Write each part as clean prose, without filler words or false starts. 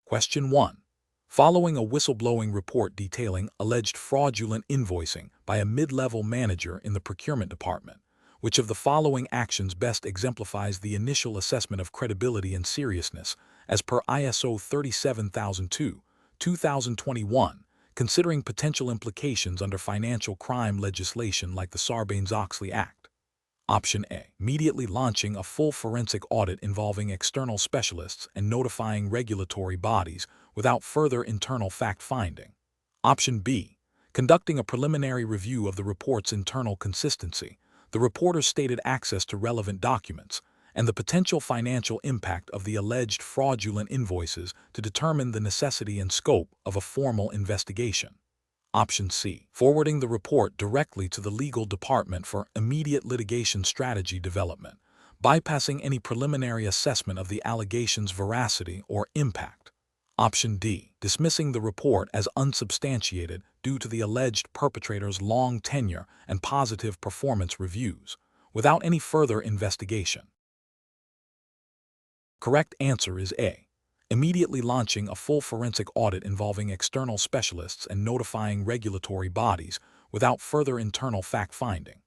Question 1. Following a whistleblowing report detailing alleged fraudulent invoicing by a mid-level manager in the procurement department, which of the following actions best exemplifies the initial assessment of credibility and seriousness as per ISO 37002, 2021, considering potential implications under financial crime legislation like the Sarbanes-Oxley Act? Option A. Immediately launching a full forensic audit involving external specialists and notifying regulatory bodies without further internal fact-finding. Option B. Conducting a preliminary review of the report's internal consistency, the reporter's stated access to relevant documents, and the potential financial impact of the alleged fraudulent invoices to determine the necessity and scope of a formal investigation. Option C. Forwarding the report directly to the legal department for immediate litigation strategy development, bypassing any preliminary assessment of the allegations' veracity or impact. Option D. Dismissing the report as unsubstantiated due to the alleged perpetrator's long tenure and positive performance reviews, without any further investigation. Correct answer is A. Immediately launching a full forensic audit involving external specialists and notifying regulatory bodies without further internal fact-finding.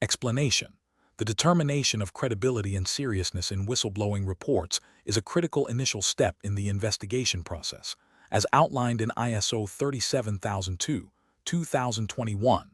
Explanation. The determination of credibility and seriousness in whistleblowing reports is a critical initial step in the investigation process, as outlined in ISO 37002, 2021.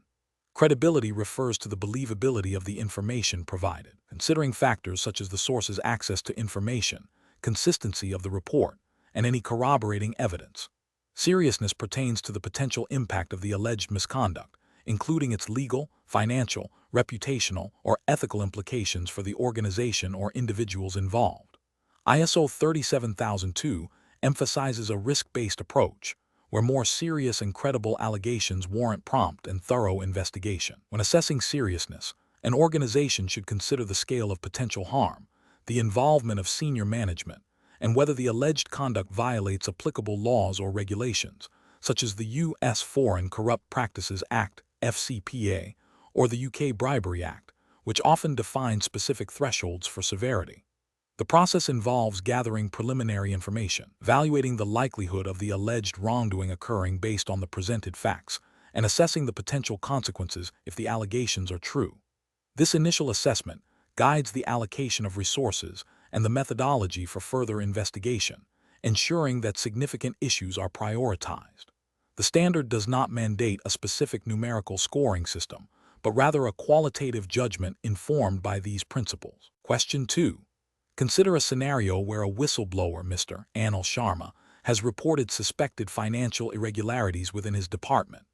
Credibility refers to the believability of the information provided, considering factors such as the source's access to information, consistency of the report, and any corroborating evidence. Seriousness pertains to the potential impact of the alleged misconduct, including its legal, financial, reputational, or ethical implications for the organization or individuals involved. ISO 37002 emphasizes a risk-based approach, where more serious and credible allegations warrant prompt and thorough investigation. When assessing seriousness, an organization should consider the scale of potential harm, the involvement of senior management, and whether the alleged conduct violates applicable laws or regulations, such as the U.S. Foreign Corrupt Practices Act, FCPA, or the UK Bribery Act, which often define specific thresholds for severity. The process involves gathering preliminary information, evaluating the likelihood of the alleged wrongdoing occurring based on the presented facts, and assessing the potential consequences if the allegations are true. This initial assessment guides the allocation of resources and the methodology for further investigation, ensuring that significant issues are prioritized. The standard does not mandate a specific numerical scoring system, but rather a qualitative judgment informed by these principles. Question 2. Consider a scenario where a whistleblower, Mr. Anil Sharma, has reported suspected financial irregularities within his department.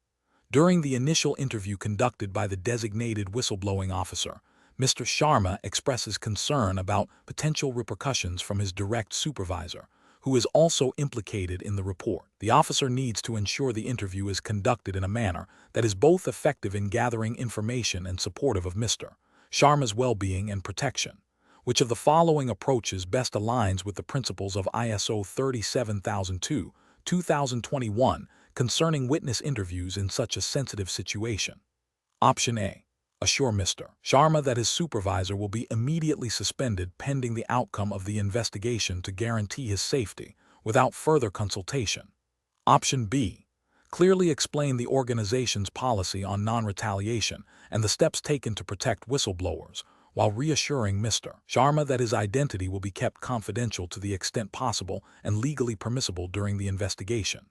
During the initial interview conducted by the designated whistleblowing officer, Mr. Sharma expresses concern about potential repercussions from his direct supervisor, who is also implicated in the report. The officer needs to ensure the interview is conducted in a manner that is both effective in gathering information and supportive of Mr. Sharma's well-being and protection. Which of the following approaches best aligns with the principles of ISO 37002, 2021 concerning witness interviews in such a sensitive situation? Option A. Assure Mr. Sharma that his supervisor will be immediately suspended pending the outcome of the investigation to guarantee his safety, without further consultation. Option B. Clearly explain the organization's policy on non-retaliation and the steps taken to protect whistleblowers, while reassuring Mr. Sharma that his identity will be kept confidential to the extent possible and legally permissible during the investigation.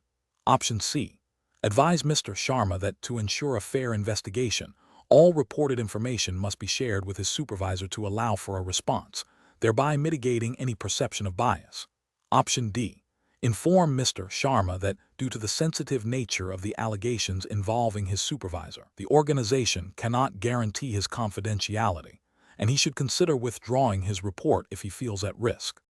Option C. Advise Mr. Sharma that to ensure a fair investigation, all reported information must be shared with his supervisor to allow for a response, thereby mitigating any perception of bias. Option D. Inform Mr. Sharma that, due to the sensitive nature of the allegations involving his supervisor, the organization cannot guarantee his confidentiality, and he should consider withdrawing his report if he feels at risk.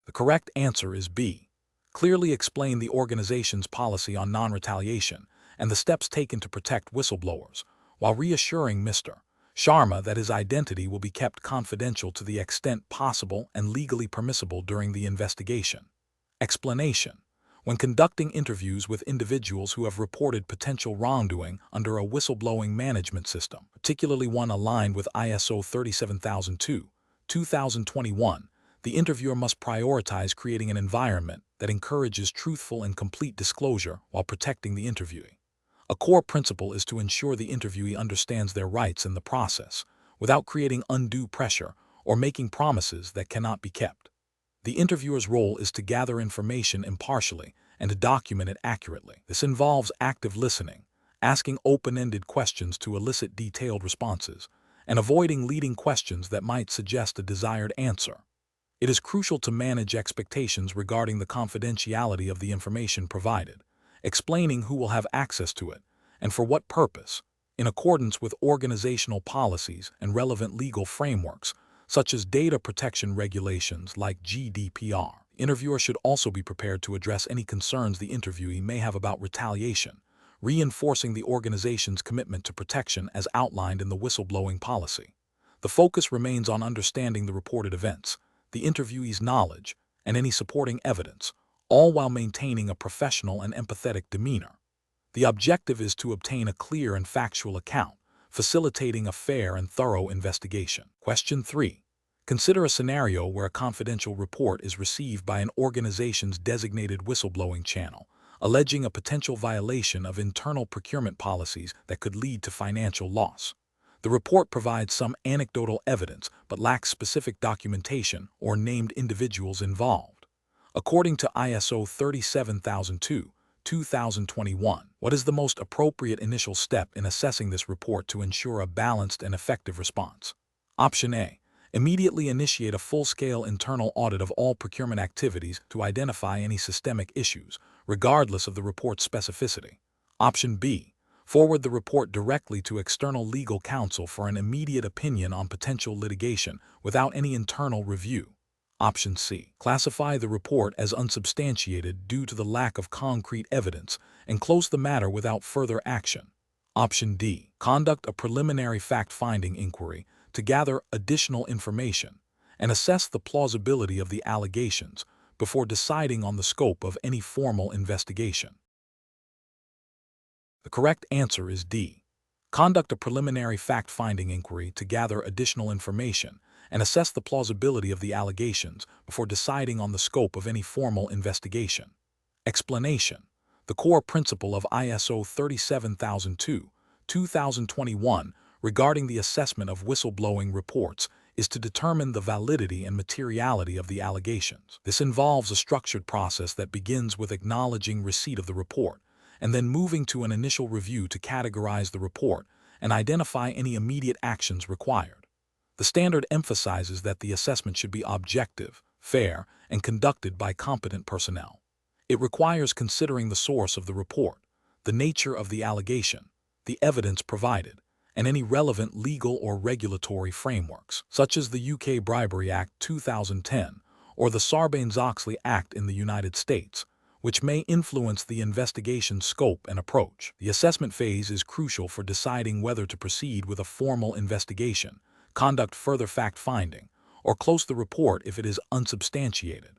The correct answer is B. Clearly explain the organization's policy on non-retaliation and the steps taken to protect whistleblowers, while reassuring Mr. Sharma that his identity will be kept confidential to the extent possible and legally permissible during the investigation. Explanation. When conducting interviews with individuals who have reported potential wrongdoing under a whistleblowing management system, particularly one aligned with ISO 37002, 2021, The interviewer must prioritize creating an environment that encourages truthful and complete disclosure while protecting the interviewee. A core principle is to ensure the interviewee understands their rights in the process, without creating undue pressure or making promises that cannot be kept. The interviewer's role is to gather information impartially and to document it accurately. This involves active listening, asking open-ended questions to elicit detailed responses, and avoiding leading questions that might suggest a desired answer. It is crucial to manage expectations regarding the confidentiality of the information provided, explaining who will have access to it and for what purpose, in accordance with organizational policies and relevant legal frameworks, such as data protection regulations like GDPR. The interviewer should also be prepared to address any concerns the interviewee may have about retaliation, reinforcing the organization's commitment to protection as outlined in the whistleblowing policy. The focus remains on understanding the reported events, the interviewee's knowledge, and any supporting evidence, all while maintaining a professional and empathetic demeanor. The objective is to obtain a clear and factual account, facilitating a fair and thorough investigation. Question 3. Consider a scenario where a confidential report is received by an organization's designated whistleblowing channel, alleging a potential violation of internal procurement policies that could lead to financial loss. The report provides some anecdotal evidence but lacks specific documentation or named individuals involved. According to ISO 37002, 2021. What is the most appropriate initial step in assessing this report to ensure a balanced and effective response? Option A. Immediately initiate a full-scale internal audit of all procurement activities to identify any systemic issues, regardless of the report's specificity. Option B. Forward the report directly to external legal counsel for an immediate opinion on potential litigation without any internal review. Option C. Classify the report as unsubstantiated due to the lack of concrete evidence and close the matter without further action. Option D. Conduct a preliminary fact-finding inquiry to gather additional information and assess the plausibility of the allegations before deciding on the scope of any formal investigation. The correct answer is D. Conduct a preliminary fact-finding inquiry to gather additional information and assess the plausibility of the allegations before deciding on the scope of any formal investigation. Explanation. The core principle of ISO 37002, 2021 regarding the assessment of whistleblowing reports is to determine the validity and materiality of the allegations. This involves a structured process that begins with acknowledging receipt of the report and then moving to an initial review to categorize the report and identify any immediate actions required. The standard emphasizes that the assessment should be objective, fair, and conducted by competent personnel. It requires considering the source of the report, the nature of the allegation, the evidence provided, and any relevant legal or regulatory frameworks, such as the UK Bribery Act 2010 or the Sarbanes-Oxley Act in the United States, which may influence the investigation's scope and approach. The assessment phase is crucial for deciding whether to proceed with a formal investigation, conduct further fact-finding, or close the report if it is unsubstantiated.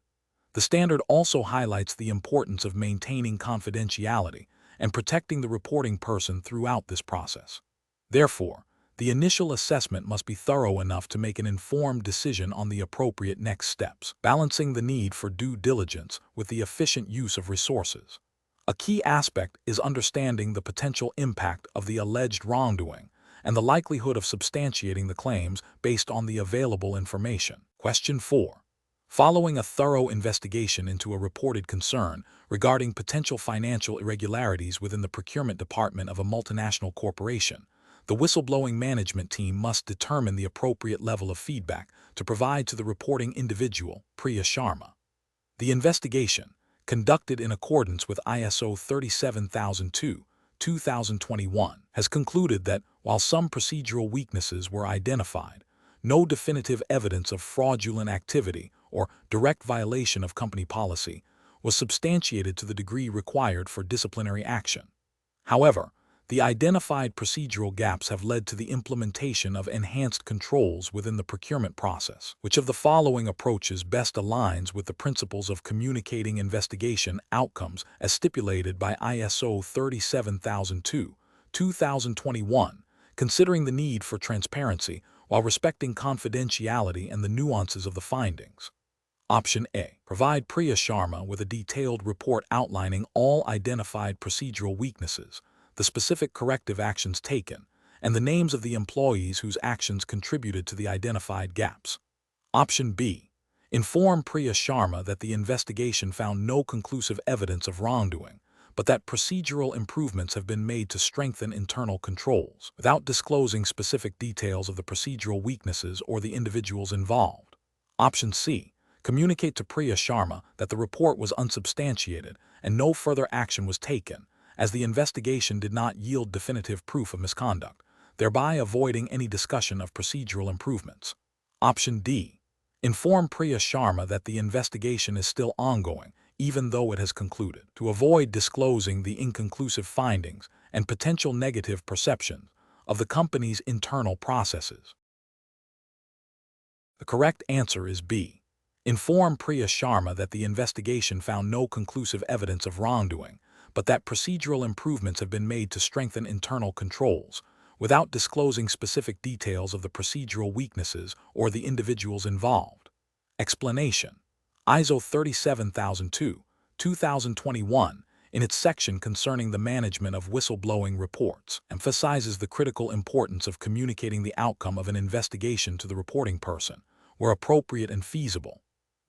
The standard also highlights the importance of maintaining confidentiality and protecting the reporting person throughout this process. Therefore, the initial assessment must be thorough enough to make an informed decision on the appropriate next steps, balancing the need for due diligence with the efficient use of resources. A key aspect is understanding the potential impact of the alleged wrongdoing and the likelihood of substantiating the claims based on the available information. Question 4. Following a thorough investigation into a reported concern regarding potential financial irregularities within the procurement department of a multinational corporation, the whistleblowing management team must determine the appropriate level of feedback to provide to the reporting individual, Priya Sharma. The investigation, conducted in accordance with ISO 37002, 2021, has concluded that, while some procedural weaknesses were identified, no definitive evidence of fraudulent activity or direct violation of company policy was substantiated to the degree required for disciplinary action. However, the identified procedural gaps have led to the implementation of enhanced controls within the procurement process. Which of the following approaches best aligns with the principles of communicating investigation outcomes as stipulated by ISO 37002, 2021, considering the need for transparency while respecting confidentiality and the nuances of the findings? Option A. Provide Priya Sharma with a detailed report outlining all identified procedural weaknesses, the specific corrective actions taken, and the names of the employees whose actions contributed to the identified gaps. Option B. Inform Priya Sharma that the investigation found no conclusive evidence of wrongdoing, but that procedural improvements have been made to strengthen internal controls, without disclosing specific details of the procedural weaknesses or the individuals involved. Option C. Communicate to Priya Sharma that the report was unsubstantiated and no further action was taken, as the investigation did not yield definitive proof of misconduct, thereby avoiding any discussion of procedural improvements. Option D. Inform Priya Sharma that the investigation is still ongoing, even though it has concluded, to avoid disclosing the inconclusive findings and potential negative perceptions of the company's internal processes. The correct answer is B. Inform Priya Sharma that the investigation found no conclusive evidence of wrongdoing, but that procedural improvements have been made to strengthen internal controls, without disclosing specific details of the procedural weaknesses or the individuals involved. Explanation: ISO 37002, 2021, in its section concerning the management of whistleblowing reports, emphasizes the critical importance of communicating the outcome of an investigation to the reporting person, where appropriate and feasible.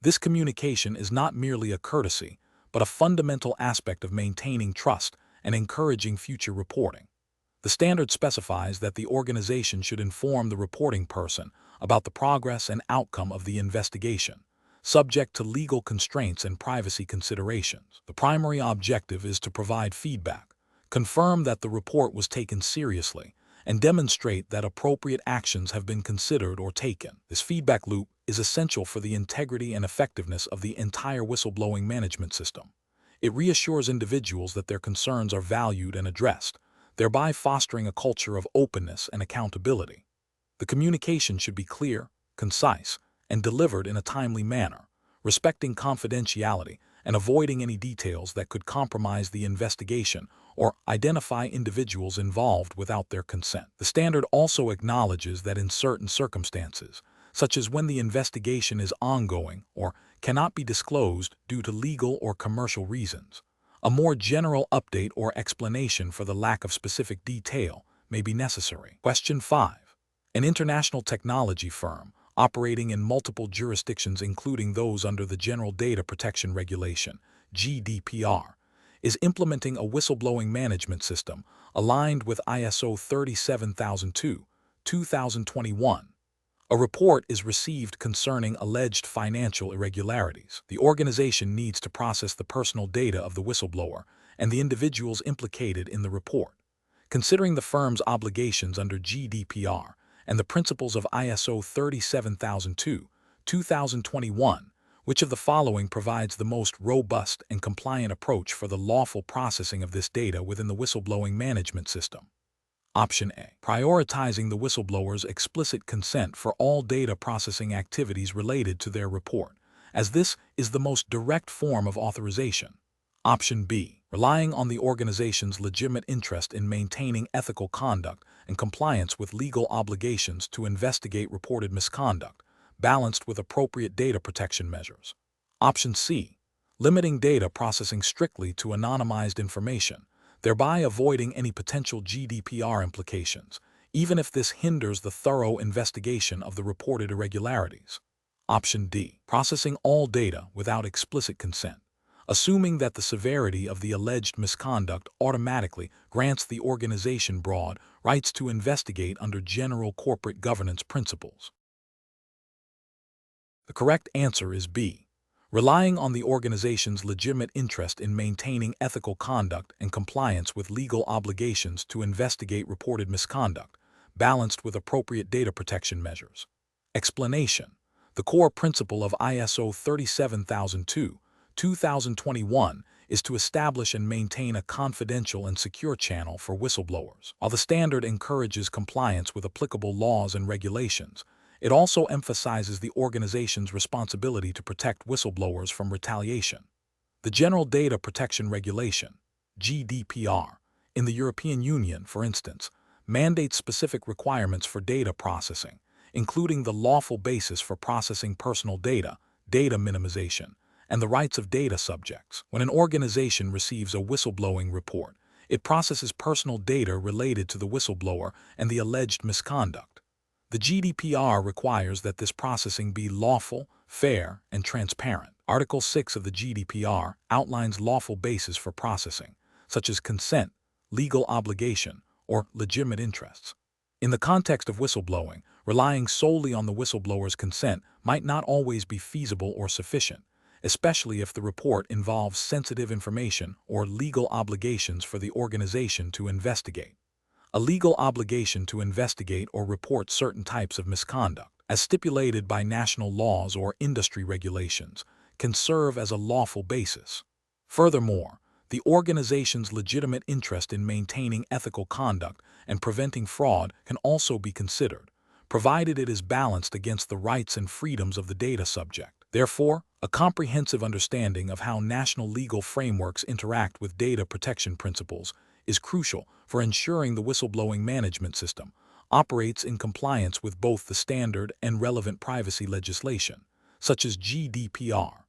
This communication is not merely a courtesy, but a fundamental aspect of maintaining trust and encouraging future reporting. The standard specifies that the organization should inform the reporting person about the progress and outcome of the investigation, subject to legal constraints and privacy considerations. The primary objective is to provide feedback, confirm that the report was taken seriously, and demonstrate that appropriate actions have been considered or taken. This feedback loop is essential for the integrity and effectiveness of the entire whistleblowing management system. It reassures individuals that their concerns are valued and addressed, thereby fostering a culture of openness and accountability. The communication should be clear, concise, and delivered in a timely manner, respecting confidentiality and avoiding any details that could compromise the investigation or identify individuals involved without their consent. The standard also acknowledges that in certain circumstances, such as when the investigation is ongoing or cannot be disclosed due to legal or commercial reasons, a more general update or explanation for the lack of specific detail may be necessary. Question 5. An international technology firm operating in multiple jurisdictions, including those under the General Data Protection Regulation, GDPR, is implementing a whistleblowing management system aligned with ISO 37002, 2021. A report is received concerning alleged financial irregularities. The organization needs to process the personal data of the whistleblower and the individuals implicated in the report. Considering the firm's obligations under GDPR and the principles of ISO 37002, 2021, which of the following provides the most robust and compliant approach for the lawful processing of this data within the whistleblowing management system? Option A. Prioritizing the whistleblower's explicit consent for all data processing activities related to their report, as this is the most direct form of authorization. Option B. Relying on the organization's legitimate interest in maintaining ethical conduct and compliance with legal obligations to investigate reported misconduct, balanced with appropriate data protection measures. Option C. Limiting data processing strictly to anonymized information, thereby avoiding any potential GDPR implications, even if this hinders the thorough investigation of the reported irregularities. Option D. Processing all data without explicit consent, assuming that the severity of the alleged misconduct automatically grants the organization broad rights to investigate under general corporate governance principles. The correct answer is B. Relying on the organization's legitimate interest in maintaining ethical conduct and compliance with legal obligations to investigate reported misconduct, balanced with appropriate data protection measures. Explanation: the core principle of ISO 37002, 2021 is to establish and maintain a confidential and secure channel for whistleblowers. While the standard encourages compliance with applicable laws and regulations, it also emphasizes the organization's responsibility to protect whistleblowers from retaliation. The General Data Protection Regulation, GDPR, in the European Union, for instance, mandates specific requirements for data processing, including the lawful basis for processing personal data, data minimization, and the rights of data subjects. When an organization receives a whistleblowing report, it processes personal data related to the whistleblower and the alleged misconduct. The GDPR requires that this processing be lawful, fair, and transparent. Article 6 of the GDPR outlines lawful basis for processing, such as consent, legal obligation, or legitimate interests. In the context of whistleblowing, relying solely on the whistleblower's consent might not always be feasible or sufficient, especially if the report involves sensitive information or legal obligations for the organization to investigate. A legal obligation to investigate or report certain types of misconduct, as stipulated by national laws or industry regulations, can serve as a lawful basis. Furthermore, the organization's legitimate interest in maintaining ethical conduct and preventing fraud can also be considered, provided it is balanced against the rights and freedoms of the data subject. Therefore, a comprehensive understanding of how national legal frameworks interact with data protection principles is crucial for ensuring the whistleblowing management system operates in compliance with both the standard and relevant privacy legislation, such as GDPR,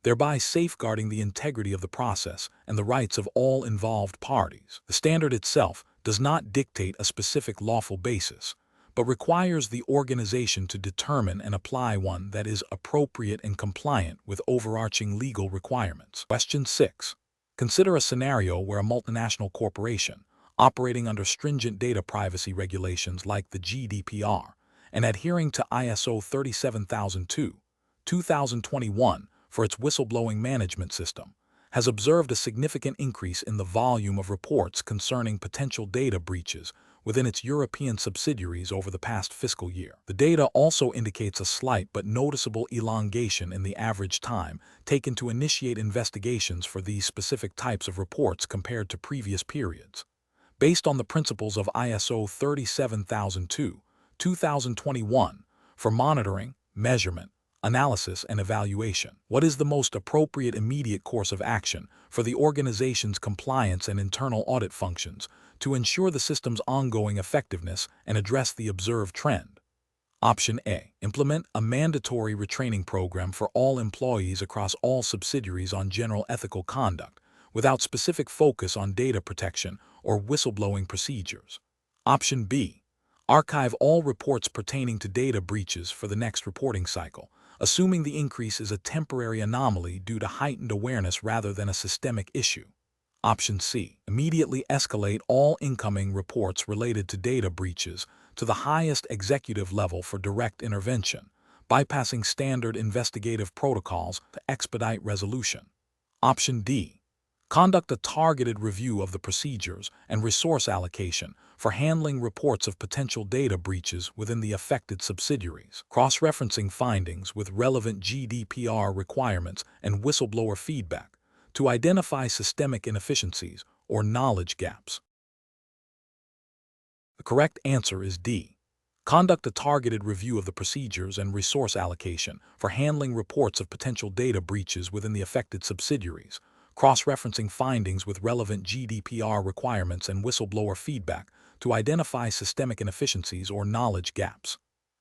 thereby safeguarding the integrity of the process and the rights of all involved parties. The standard itself does not dictate a specific lawful basis, but requires the organization to determine and apply one that is appropriate and compliant with overarching legal requirements. Question 6. Consider a scenario where a multinational corporation, operating under stringent data privacy regulations like the GDPR and adhering to ISO 37002/2021 for its whistleblowing management system, has observed a significant increase in the volume of reports concerning potential data breaches within its European subsidiaries over the past fiscal year. The data also indicates a slight but noticeable elongation in the average time taken to initiate investigations for these specific types of reports compared to previous periods. Based on the principles of ISO 37002/2021 for monitoring, measurement, analysis, and evaluation, what is the most appropriate immediate course of action for the organization's compliance and internal audit functions to ensure the system's ongoing effectiveness and address the observed trend? Option A. Implement a mandatory retraining program for all employees across all subsidiaries on general ethical conduct, without specific focus on data protection or whistleblowing procedures. Option B. Archive all reports pertaining to data breaches for the next reporting cycle, assuming the increase is a temporary anomaly due to heightened awareness rather than a systemic issue. Option C. Immediately escalate all incoming reports related to data breaches to the highest executive level for direct intervention, bypassing standard investigative protocols to expedite resolution. Option D. Conduct a targeted review of the procedures and resource allocation for handling reports of potential data breaches within the affected subsidiaries, cross-referencing findings with relevant GDPR requirements and whistleblower feedback to identify systemic inefficiencies or knowledge gaps. The correct answer is D. Conduct a targeted review of the procedures and resource allocation for handling reports of potential data breaches within the affected subsidiaries, cross-referencing findings with relevant GDPR requirements and whistleblower feedback to identify systemic inefficiencies or knowledge gaps.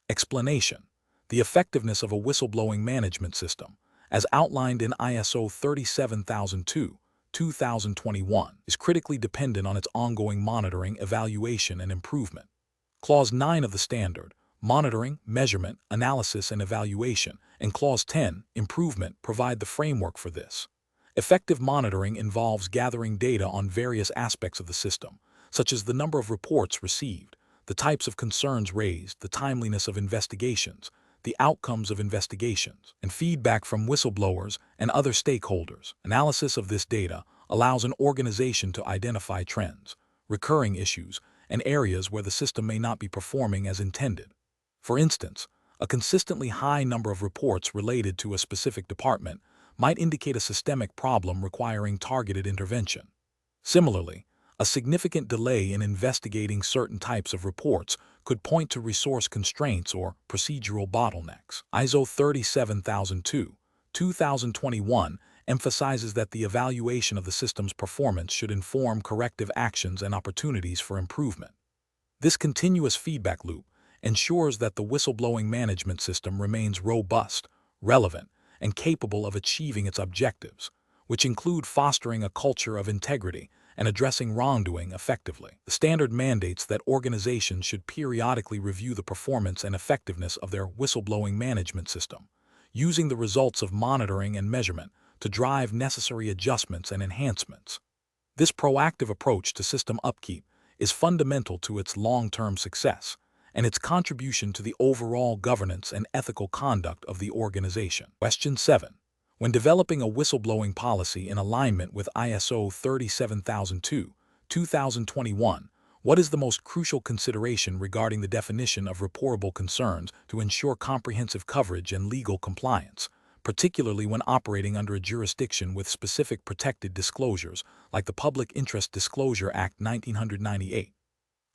Explanation: the effectiveness of a whistleblowing management system, as outlined in ISO 37002/2021, is critically dependent on its ongoing monitoring, evaluation, and improvement. Clause 9 of the standard, monitoring, measurement, analysis, and evaluation, and Clause 10, improvement, provide the framework for this. Effective monitoring involves gathering data on various aspects of the system, such as the number of reports received, the types of concerns raised, the timeliness of investigations, the outcomes of investigations, and feedback from whistleblowers and other stakeholders. Analysis of this data allows an organization to identify trends, recurring issues, and areas where the system may not be performing as intended. For instance, a consistently high number of reports related to a specific department might indicate a systemic problem requiring targeted intervention. Similarly, a significant delay in investigating certain types of reports could point to resource constraints or procedural bottlenecks. ISO 37002/2021 emphasizes that the evaluation of the system's performance should inform corrective actions and opportunities for improvement. This continuous feedback loop ensures that the whistleblowing management system remains robust, relevant, and capable of achieving its objectives, which include fostering a culture of integrity and addressing wrongdoing effectively. The standard mandates that organizations should periodically review the performance and effectiveness of their whistleblowing management system, using the results of monitoring and measurement to drive necessary adjustments and enhancements. This proactive approach to system upkeep is fundamental to its long-term success and its contribution to the overall governance and ethical conduct of the organization. Question 7. When developing a whistleblowing policy in alignment with ISO 37002, 2021, what is the most crucial consideration regarding the definition of reportable concerns to ensure comprehensive coverage and legal compliance, particularly when operating under a jurisdiction with specific protected disclosures like the Public Interest Disclosure Act 1998?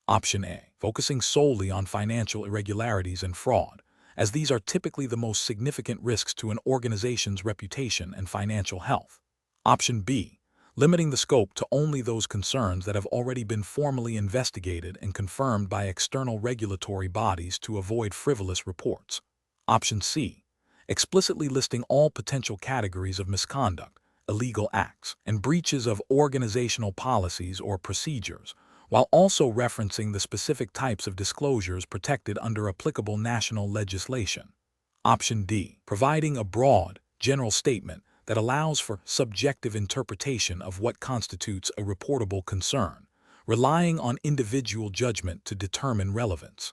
Option A. Focusing solely on financial irregularities and fraud, as these are typically the most significant risks to an organization's reputation and financial health. Option B. Limiting the scope to only those concerns that have already been formally investigated and confirmed by external regulatory bodies to avoid frivolous reports. Option C. Explicitly listing all potential categories of misconduct, illegal acts, and breaches of organizational policies or procedures, while also referencing the specific types of disclosures protected under applicable national legislation. Option D. Providing a broad, general statement that allows for subjective interpretation of what constitutes a reportable concern, relying on individual judgment to determine relevance.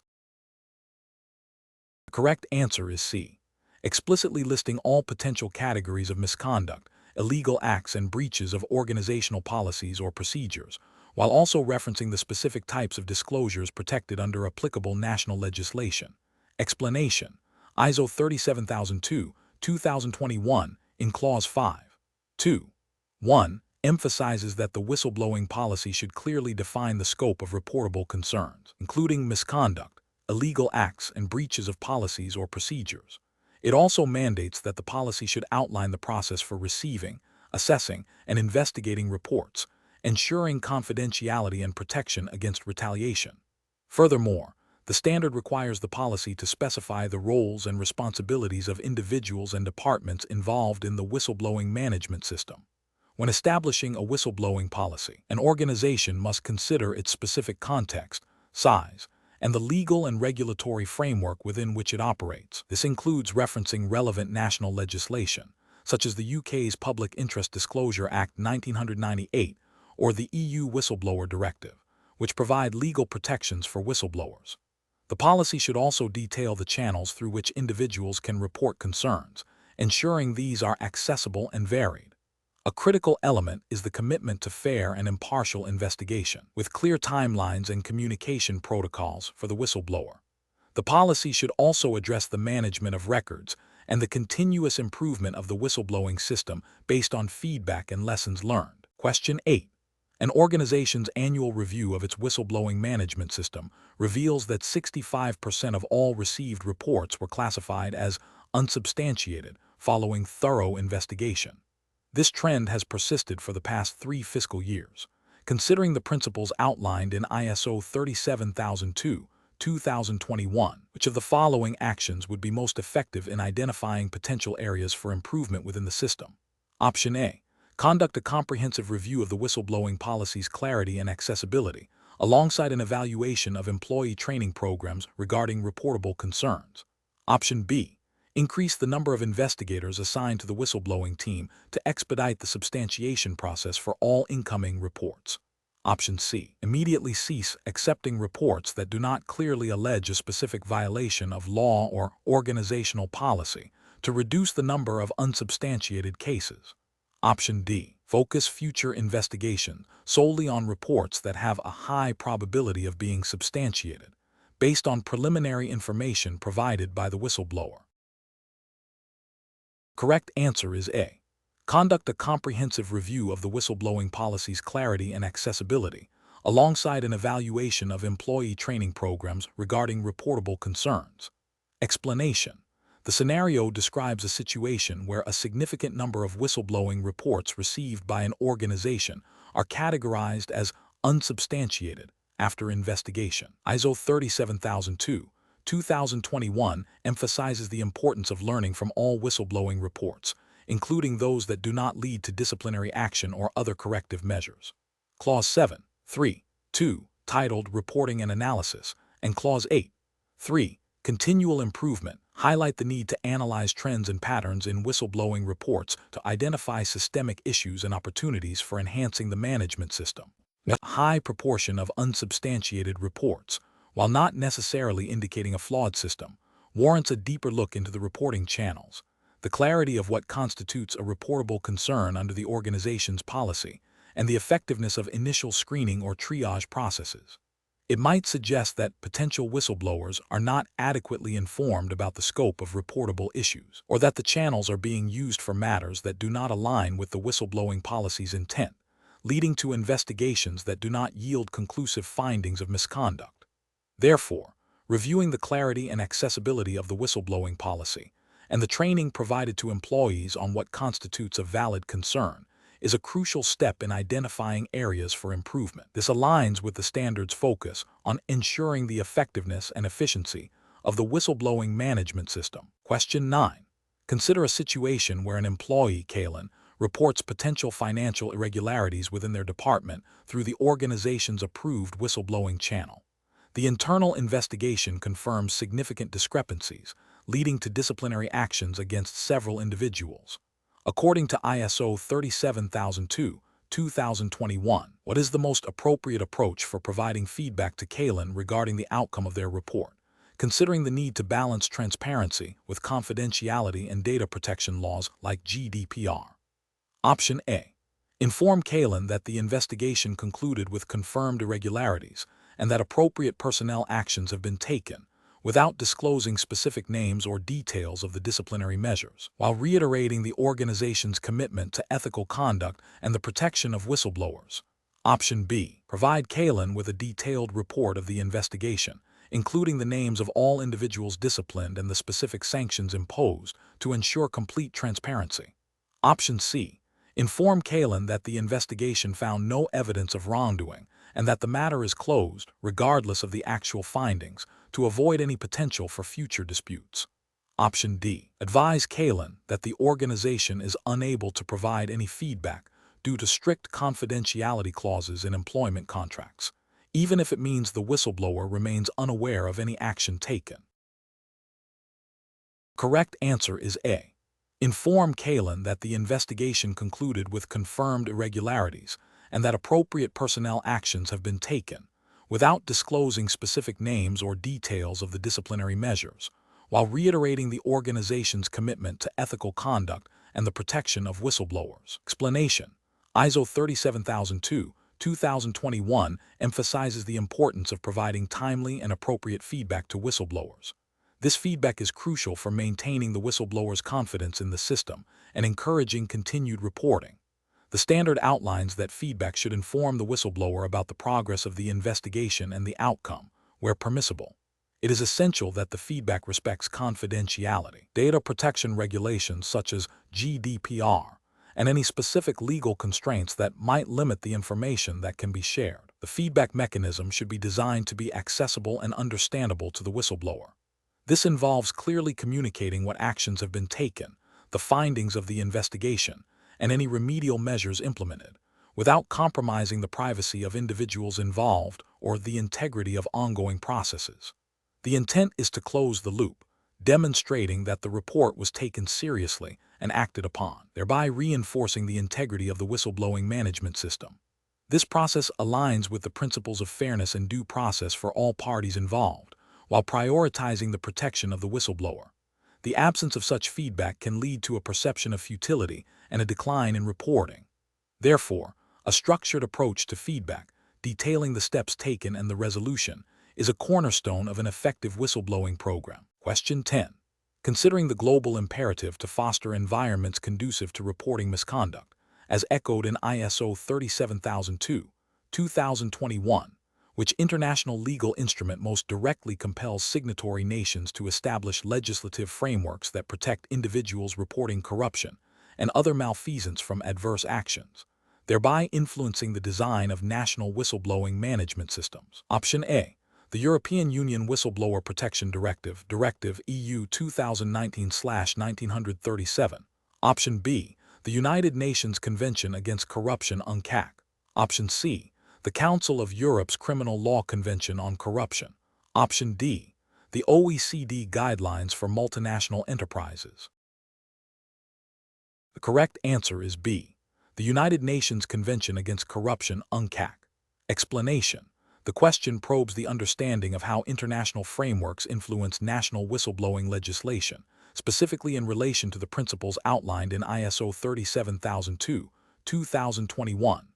The correct answer is C. Explicitly listing all potential categories of misconduct, illegal acts, and breaches of organizational policies or procedures, while also referencing the specific types of disclosures protected under applicable national legislation. Explanation: ISO 37002, 2021, in Clause 5. 2. 1. Emphasizes that the whistleblowing policy should clearly define the scope of reportable concerns, including misconduct, illegal acts, and breaches of policies or procedures. It also mandates that the policy should outline the process for receiving, assessing, and investigating reports, ensuring confidentiality and protection against retaliation. Furthermore, the standard requires the policy to specify the roles and responsibilities of individuals and departments involved in the whistleblowing management system. When establishing a whistleblowing policy, an organization must consider its specific context, size, and the legal and regulatory framework within which it operates. This includes referencing relevant national legislation, such as the UK's Public Interest Disclosure Act 1998 or the EU Whistleblower Directive, which provide legal protections for whistleblowers. The policy should also detail the channels through which individuals can report concerns, ensuring these are accessible and varied. A critical element is the commitment to fair and impartial investigation, with clear timelines and communication protocols for the whistleblower. The policy should also address the management of records and the continuous improvement of the whistleblowing system based on feedback and lessons learned. Question 8. An organization's annual review of its whistleblowing management system reveals that 65% of all received reports were classified as unsubstantiated following thorough investigation. This trend has persisted for the past 3 fiscal years. Considering the principles outlined in ISO 37002, 2021, which of the following actions would be most effective in identifying potential areas for improvement within the system? Option A. Conduct a comprehensive review of the whistleblowing policy's clarity and accessibility, alongside an evaluation of employee training programs regarding reportable concerns. Option B. Increase the number of investigators assigned to the whistleblowing team to expedite the substantiation process for all incoming reports. Option C. Immediately cease accepting reports that do not clearly allege a specific violation of law or organizational policy to reduce the number of unsubstantiated cases. Option D. Focus future investigation solely on reports that have a high probability of being substantiated, based on preliminary information provided by the whistleblower. Correct answer is A. Conduct a comprehensive review of the whistleblowing policy's clarity and accessibility, alongside an evaluation of employee training programs regarding reportable concerns. Explanation: the scenario describes a situation where a significant number of whistleblowing reports received by an organization are categorized as unsubstantiated after investigation. ISO 37002, 2021 emphasizes the importance of learning from all whistleblowing reports, including those that do not lead to disciplinary action or other corrective measures. Clause 7.3.2, titled Reporting and Analysis, and Clause 8.3, Continual Improvement, highlight the need to analyze trends and patterns in whistleblowing reports to identify systemic issues and opportunities for enhancing the management system. A high proportion of unsubstantiated reports, while not necessarily indicating a flawed system, warrants a deeper look into the reporting channels, the clarity of what constitutes a reportable concern under the organization's policy, and the effectiveness of initial screening or triage processes. It might suggest that potential whistleblowers are not adequately informed about the scope of reportable issues, or that the channels are being used for matters that do not align with the whistleblowing policy's intent, leading to investigations that do not yield conclusive findings of misconduct. Therefore, reviewing the clarity and accessibility of the whistleblowing policy and the training provided to employees on what constitutes a valid concern is a crucial step in identifying areas for improvement. This aligns with the standard's focus on ensuring the effectiveness and efficiency of the whistleblowing management system. Question 9. Consider a situation where an employee, Kalen, reports potential financial irregularities within their department through the organization's approved whistleblowing channel. The internal investigation confirms significant discrepancies, leading to disciplinary actions against several individuals. According to ISO 37002/2021, what is the most appropriate approach for providing feedback to Kalen regarding the outcome of their report, considering the need to balance transparency with confidentiality and data protection laws like GDPR? Option A. Inform Kalen that the investigation concluded with confirmed irregularities and that appropriate personnel actions have been taken, without disclosing specific names or details of the disciplinary measures, while reiterating the organization's commitment to ethical conduct and the protection of whistleblowers. Option B. Provide Kalen with a detailed report of the investigation, including the names of all individuals disciplined and the specific sanctions imposed to ensure complete transparency. Option C. Inform Kalen that the investigation found no evidence of wrongdoing and that the matter is closed, regardless of the actual findings, to avoid any potential for future disputes. Option D. Advise Kalen that the organization is unable to provide any feedback due to strict confidentiality clauses in employment contracts, even if it means the whistleblower remains unaware of any action taken. Correct answer is A. Inform Kalen that the investigation concluded with confirmed irregularities and that appropriate personnel actions have been taken, without disclosing specific names or details of the disciplinary measures, while reiterating the organization's commitment to ethical conduct and the protection of whistleblowers. Explanation: ISO 37002/2021 emphasizes the importance of providing timely and appropriate feedback to whistleblowers. This feedback is crucial for maintaining the whistleblower's confidence in the system and encouraging continued reporting. The standard outlines that feedback should inform the whistleblower about the progress of the investigation and the outcome, where permissible. It is essential that the feedback respects confidentiality, data protection regulations such as GDPR, and any specific legal constraints that might limit the information that can be shared. The feedback mechanism should be designed to be accessible and understandable to the whistleblower. This involves clearly communicating what actions have been taken, the findings of the investigation, and any remedial measures implemented, without compromising the privacy of individuals involved or the integrity of ongoing processes. The intent is to close the loop, demonstrating that the report was taken seriously and acted upon, thereby reinforcing the integrity of the whistleblowing management system. This process aligns with the principles of fairness and due process for all parties involved, while prioritizing the protection of the whistleblower. The absence of such feedback can lead to a perception of futility and a decline in reporting. Therefore, a structured approach to feedback, detailing the steps taken and the resolution, is a cornerstone of an effective whistleblowing program. Question 10. Considering the global imperative to foster environments conducive to reporting misconduct, as echoed in ISO 37002/2021, which international legal instrument most directly compels signatory nations to establish legislative frameworks that protect individuals reporting corruption and other malfeasance from adverse actions, thereby influencing the design of national whistleblowing management systems? Option A. The European Union Whistleblower Protection Directive, Directive EU 2019/1937. Option B, the United Nations Convention Against Corruption UNCAC. Option C, the Council of Europe's Criminal Law Convention on Corruption. Option D, the OECD Guidelines for Multinational Enterprises. The correct answer is B, the United Nations Convention Against Corruption UNCAC. Explanation. The question probes the understanding of how international frameworks influence national whistleblowing legislation, specifically in relation to the principles outlined in ISO 37002, 2021.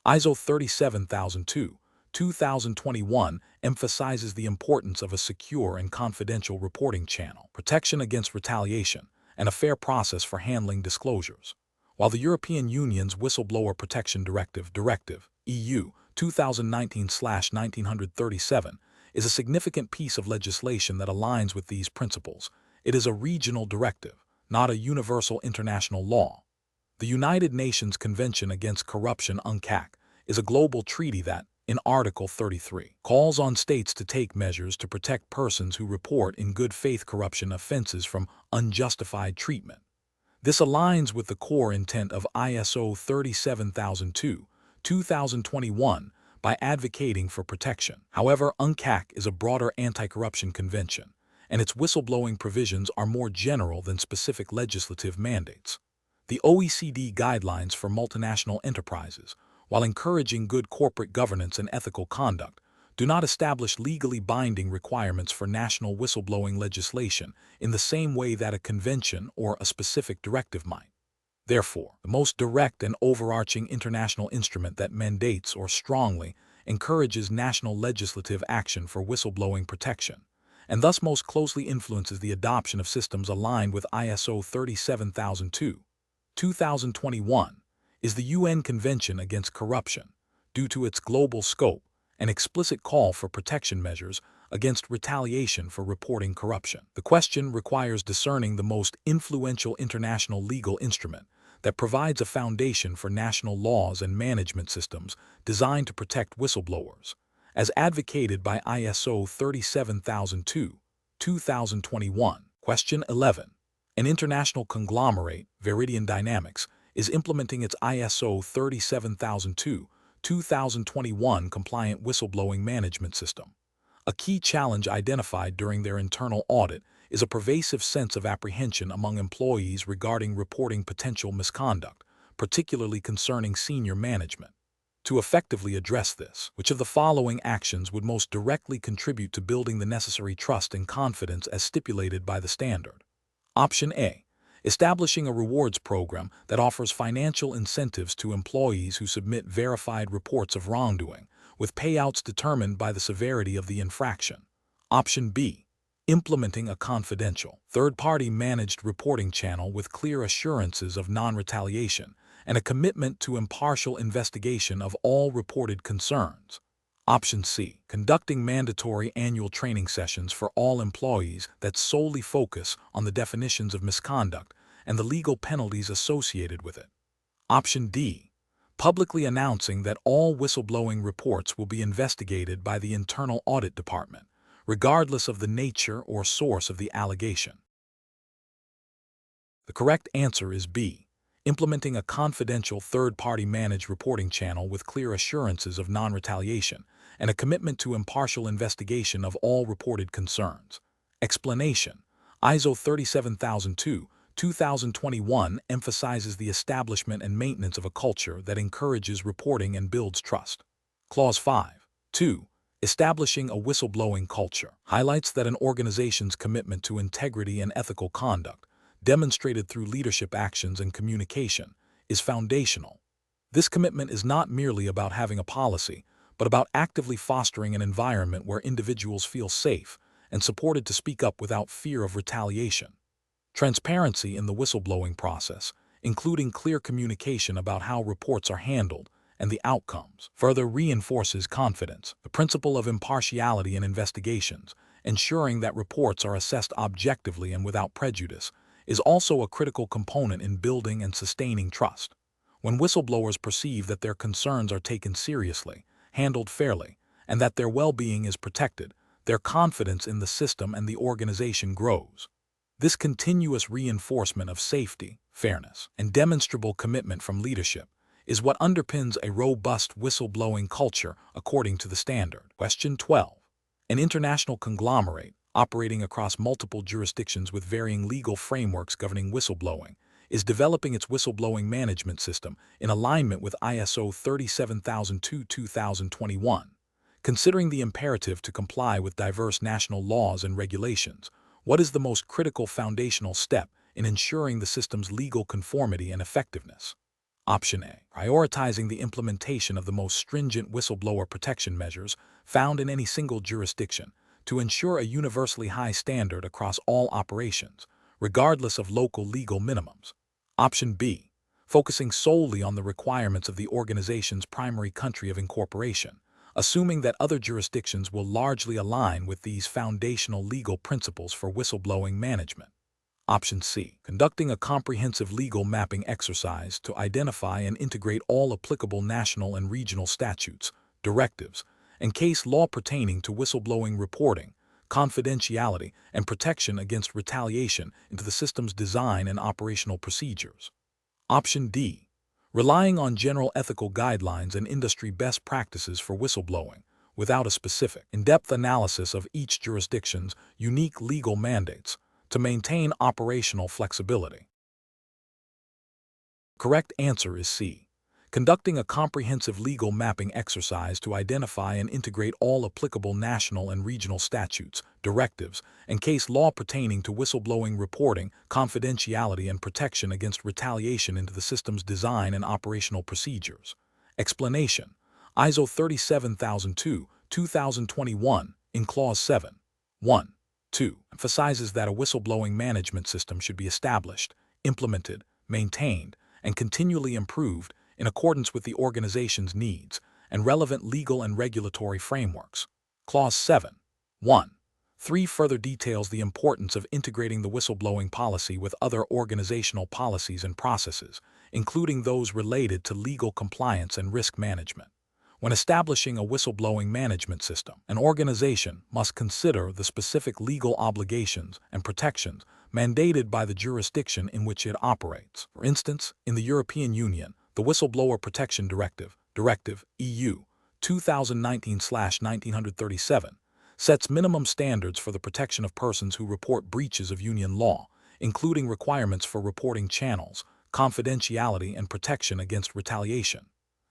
ISO 37002, 2021 emphasizes the importance of a secure and confidential reporting channel, protection against retaliation, and a fair process for handling disclosures. While the European Union's Whistleblower Protection Directive, Directive EU 2019/1937, is a significant piece of legislation that aligns with these principles. It is a regional directive, not a universal international law. The United Nations Convention Against Corruption UNCAC is a global treaty that, in Article 33, calls on states to take measures to protect persons who report in good faith corruption offenses from unjustified treatment. This aligns with the core intent of ISO 37002, 2021 by advocating for protection. However, UNCAC is a broader anti-corruption convention, and its whistleblowing provisions are more general than specific legislative mandates. The OECD Guidelines for Multinational Enterprises, while encouraging good corporate governance and ethical conduct, do not establish legally binding requirements for national whistleblowing legislation in the same way that a convention or a specific directive might. Therefore, the most direct and overarching international instrument that mandates or strongly encourages national legislative action for whistleblowing protection, and thus most closely influences the adoption of systems aligned with ISO 37002, 2021, is the UN Convention Against Corruption, due to its global scope and explicit call for protection measures against retaliation for reporting corruption. The question requires discerning the most influential international legal instrument that provides a foundation for national laws and management systems designed to protect whistleblowers, as advocated by ISO 37002, 2021. Question 11. An international conglomerate, Veridian Dynamics, is implementing its ISO 37002, 2021 compliant whistleblowing management system. A key challenge identified during their internal audit is a pervasive sense of apprehension among employees regarding reporting potential misconduct, particularly concerning senior management. To effectively address this, which of the following actions would most directly contribute to building the necessary trust and confidence as stipulated by the standard? Option A. Establishing a rewards program that offers financial incentives to employees who submit verified reports of wrongdoing, with payouts determined by the severity of the infraction. Option B. Implementing a confidential, third-party managed reporting channel with clear assurances of non-retaliation and a commitment to impartial investigation of all reported concerns. Option C. Conducting mandatory annual training sessions for all employees that solely focus on the definitions of misconduct and the legal penalties associated with it. Option D. Publicly announcing that all whistleblowing reports will be investigated by the Internal Audit Department, regardless of the nature or source of the allegation. The correct answer is B. Implementing a confidential third-party managed reporting channel with clear assurances of non-retaliation and a commitment to impartial investigation of all reported concerns. Explanation. ISO 37002, 2021 emphasizes the establishment and maintenance of a culture that encourages reporting and builds trust. Clause 5. 2. Establishing a whistleblowing culture highlights that an organization's commitment to integrity and ethical conduct, demonstrated through leadership actions and communication, is foundational. This commitment is not merely about having a policy, but about actively fostering an environment where individuals feel safe and supported to speak up without fear of retaliation. Transparency in the whistleblowing process, including clear communication about how reports are handled and the outcomes, further reinforces confidence. The principle of impartiality in investigations, ensuring that reports are assessed objectively and without prejudice, is also a critical component in building and sustaining trust. When whistleblowers perceive that their concerns are taken seriously, handled fairly, and that their well-being is protected, their confidence in the system and the organization grows. This continuous reinforcement of safety, fairness, and demonstrable commitment from leadership is what underpins a robust whistleblowing culture according to the standard. Question 12. An international conglomerate, operating across multiple jurisdictions with varying legal frameworks governing whistleblowing, is developing its whistleblowing management system in alignment with ISO 37002-2021. Considering the imperative to comply with diverse national laws and regulations, what is the most critical foundational step in ensuring the system's legal conformity and effectiveness? Option A. Prioritizing the implementation of the most stringent whistleblower protection measures found in any single jurisdiction to ensure a universally high standard across all operations, regardless of local legal minimums. Option B. Focusing solely on the requirements of the organization's primary country of incorporation, assuming that other jurisdictions will largely align with these foundational legal principles for whistleblowing management. Option C. Conducting a comprehensive legal mapping exercise to identify and integrate all applicable national and regional statutes, directives, and case law pertaining to whistleblowing reporting, confidentiality, and protection against retaliation into the system's design and operational procedures. Option D. Relying on general ethical guidelines and industry best practices for whistleblowing, without a specific, in-depth analysis of each jurisdiction's unique legal mandates, to maintain operational flexibility. Correct answer is C. Conducting a comprehensive legal mapping exercise to identify and integrate all applicable national and regional statutes, directives, and case law pertaining to whistleblowing reporting, confidentiality, and protection against retaliation into the system's design and operational procedures. Explanation: ISO 37002-2021, in Clause 7. 1. 2. Emphasizes that a whistleblowing management system should be established, implemented, maintained, and continually improved in accordance with the organization's needs and relevant legal and regulatory frameworks. Clause 7. 1. 3 further details the importance of integrating the whistleblowing policy with other organizational policies and processes, including those related to legal compliance and risk management. When establishing a whistleblowing management system, an organization must consider the specific legal obligations and protections mandated by the jurisdiction in which it operates. For instance, in the European Union, the Whistleblower Protection Directive, Directive EU 2019/1937, sets minimum standards for the protection of persons who report breaches of union law, including requirements for reporting channels, confidentiality, and protection against retaliation.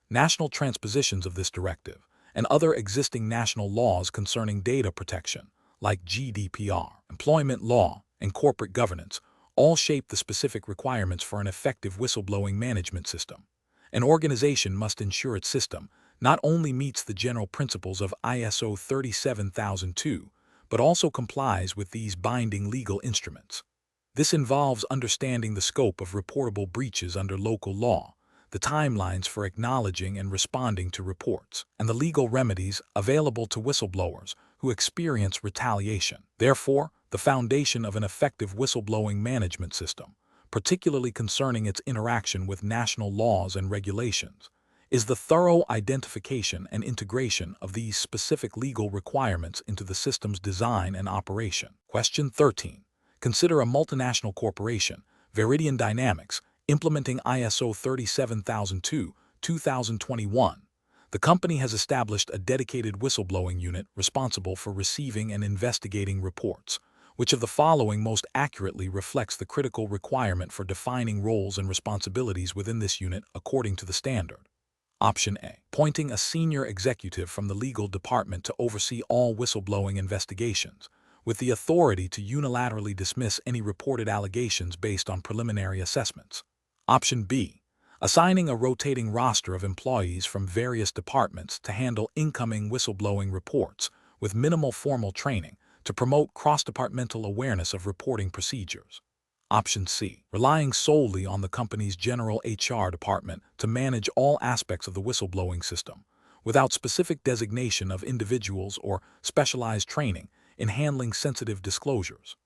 National transpositions of this directive and other existing national laws concerning data protection, like GDPR, employment law, and corporate governance, all shape the specific requirements for an effective whistleblowing management system. An organization must ensure its system not only meets the general principles of ISO 37002, but also complies with these binding legal instruments. This involves understanding the scope of reportable breaches under local law, the timelines for acknowledging and responding to reports, and the legal remedies available to whistleblowers who experience retaliation. Therefore, the foundation of an effective whistleblowing management system, particularly concerning its interaction with national laws and regulations, is the thorough identification and integration of these specific legal requirements into the system's design and operation. Question 13. Consider a multinational corporation, Veridian Dynamics, implementing ISO 37002-2021. The company has established a dedicated whistleblowing unit responsible for receiving and investigating reports. Which of the following most accurately reflects the critical requirement for defining roles and responsibilities within this unit according to the standard? Option A. Appointing a senior executive from the legal department to oversee all whistleblowing investigations, with the authority to unilaterally dismiss any reported allegations based on preliminary assessments. Option B. Assigning a rotating roster of employees from various departments to handle incoming whistleblowing reports with minimal formal training, to promote cross-departmental awareness of reporting procedures. Option C. Relying solely on the company's general HR department to manage all aspects of the whistleblowing system, without specific designation of individuals or specialized training in handling sensitive disclosures.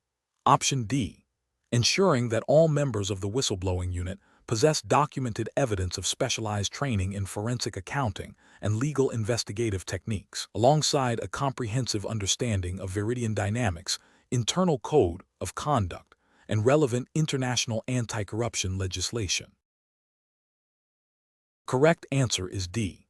Option D. Ensuring that all members of the whistleblowing unit possess documented evidence of specialized training in forensic accounting and legal investigative techniques, alongside a comprehensive understanding of Viridian dynamics, internal code of conduct, and relevant international anti-corruption legislation. Correct answer is D.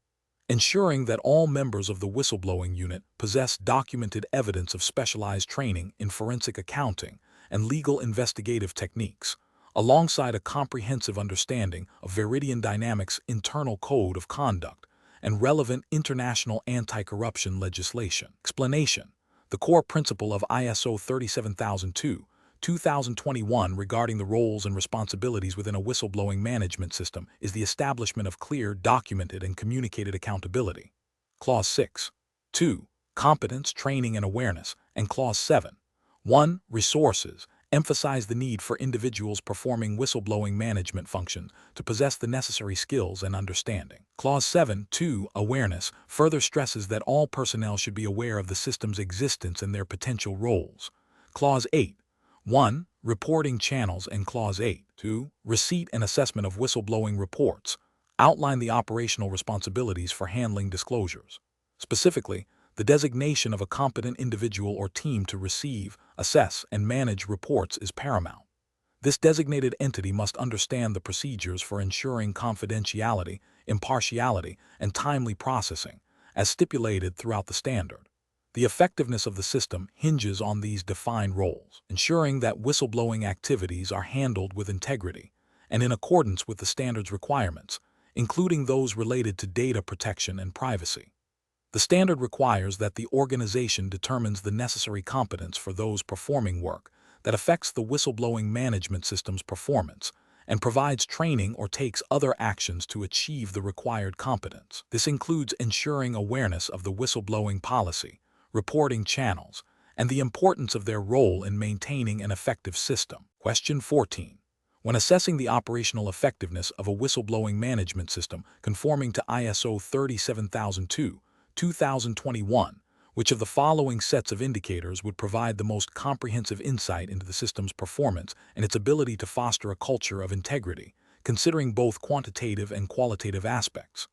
Ensuring that all members of the whistleblowing unit possess documented evidence of specialized training in forensic accounting and legal investigative techniques, alongside a comprehensive understanding of Viridian Dynamics' internal code of conduct and relevant international anti-corruption legislation. Explanation: the core principle of ISO 37002/2021 regarding the roles and responsibilities within a whistleblowing management system is the establishment of clear, documented, and communicated accountability. Clause 6. 2. Competence, training, and awareness. And Clause 7. 1. Resources. Emphasize the need for individuals performing whistleblowing management functions to possess the necessary skills and understanding. Clause 7. 2. Awareness further stresses that all personnel should be aware of the system's existence and their potential roles. Clause 8. 1. Reporting channels. And Clause 8. 2. Receipt and assessment of whistleblowing reports. Outline the operational responsibilities for handling disclosures. Specifically, the designation of a competent individual or team to receive, assess, and manage reports is paramount. This designated entity must understand the procedures for ensuring confidentiality, impartiality, and timely processing, as stipulated throughout the standard. The effectiveness of the system hinges on these defined roles, ensuring that whistleblowing activities are handled with integrity and in accordance with the standard's requirements, including those related to data protection and privacy. The standard requires that the organization determines the necessary competence for those performing work that affects the whistleblowing management system's performance and provides training or takes other actions to achieve the required competence. This includes ensuring awareness of the whistleblowing policy, reporting channels, and the importance of their role in maintaining an effective system. Question 14. When assessing the operational effectiveness of a whistleblowing management system conforming to ISO 37002/2021, which of the following sets of indicators would provide the most comprehensive insight into the system's performance and its ability to foster a culture of integrity, considering both quantitative and qualitative aspects?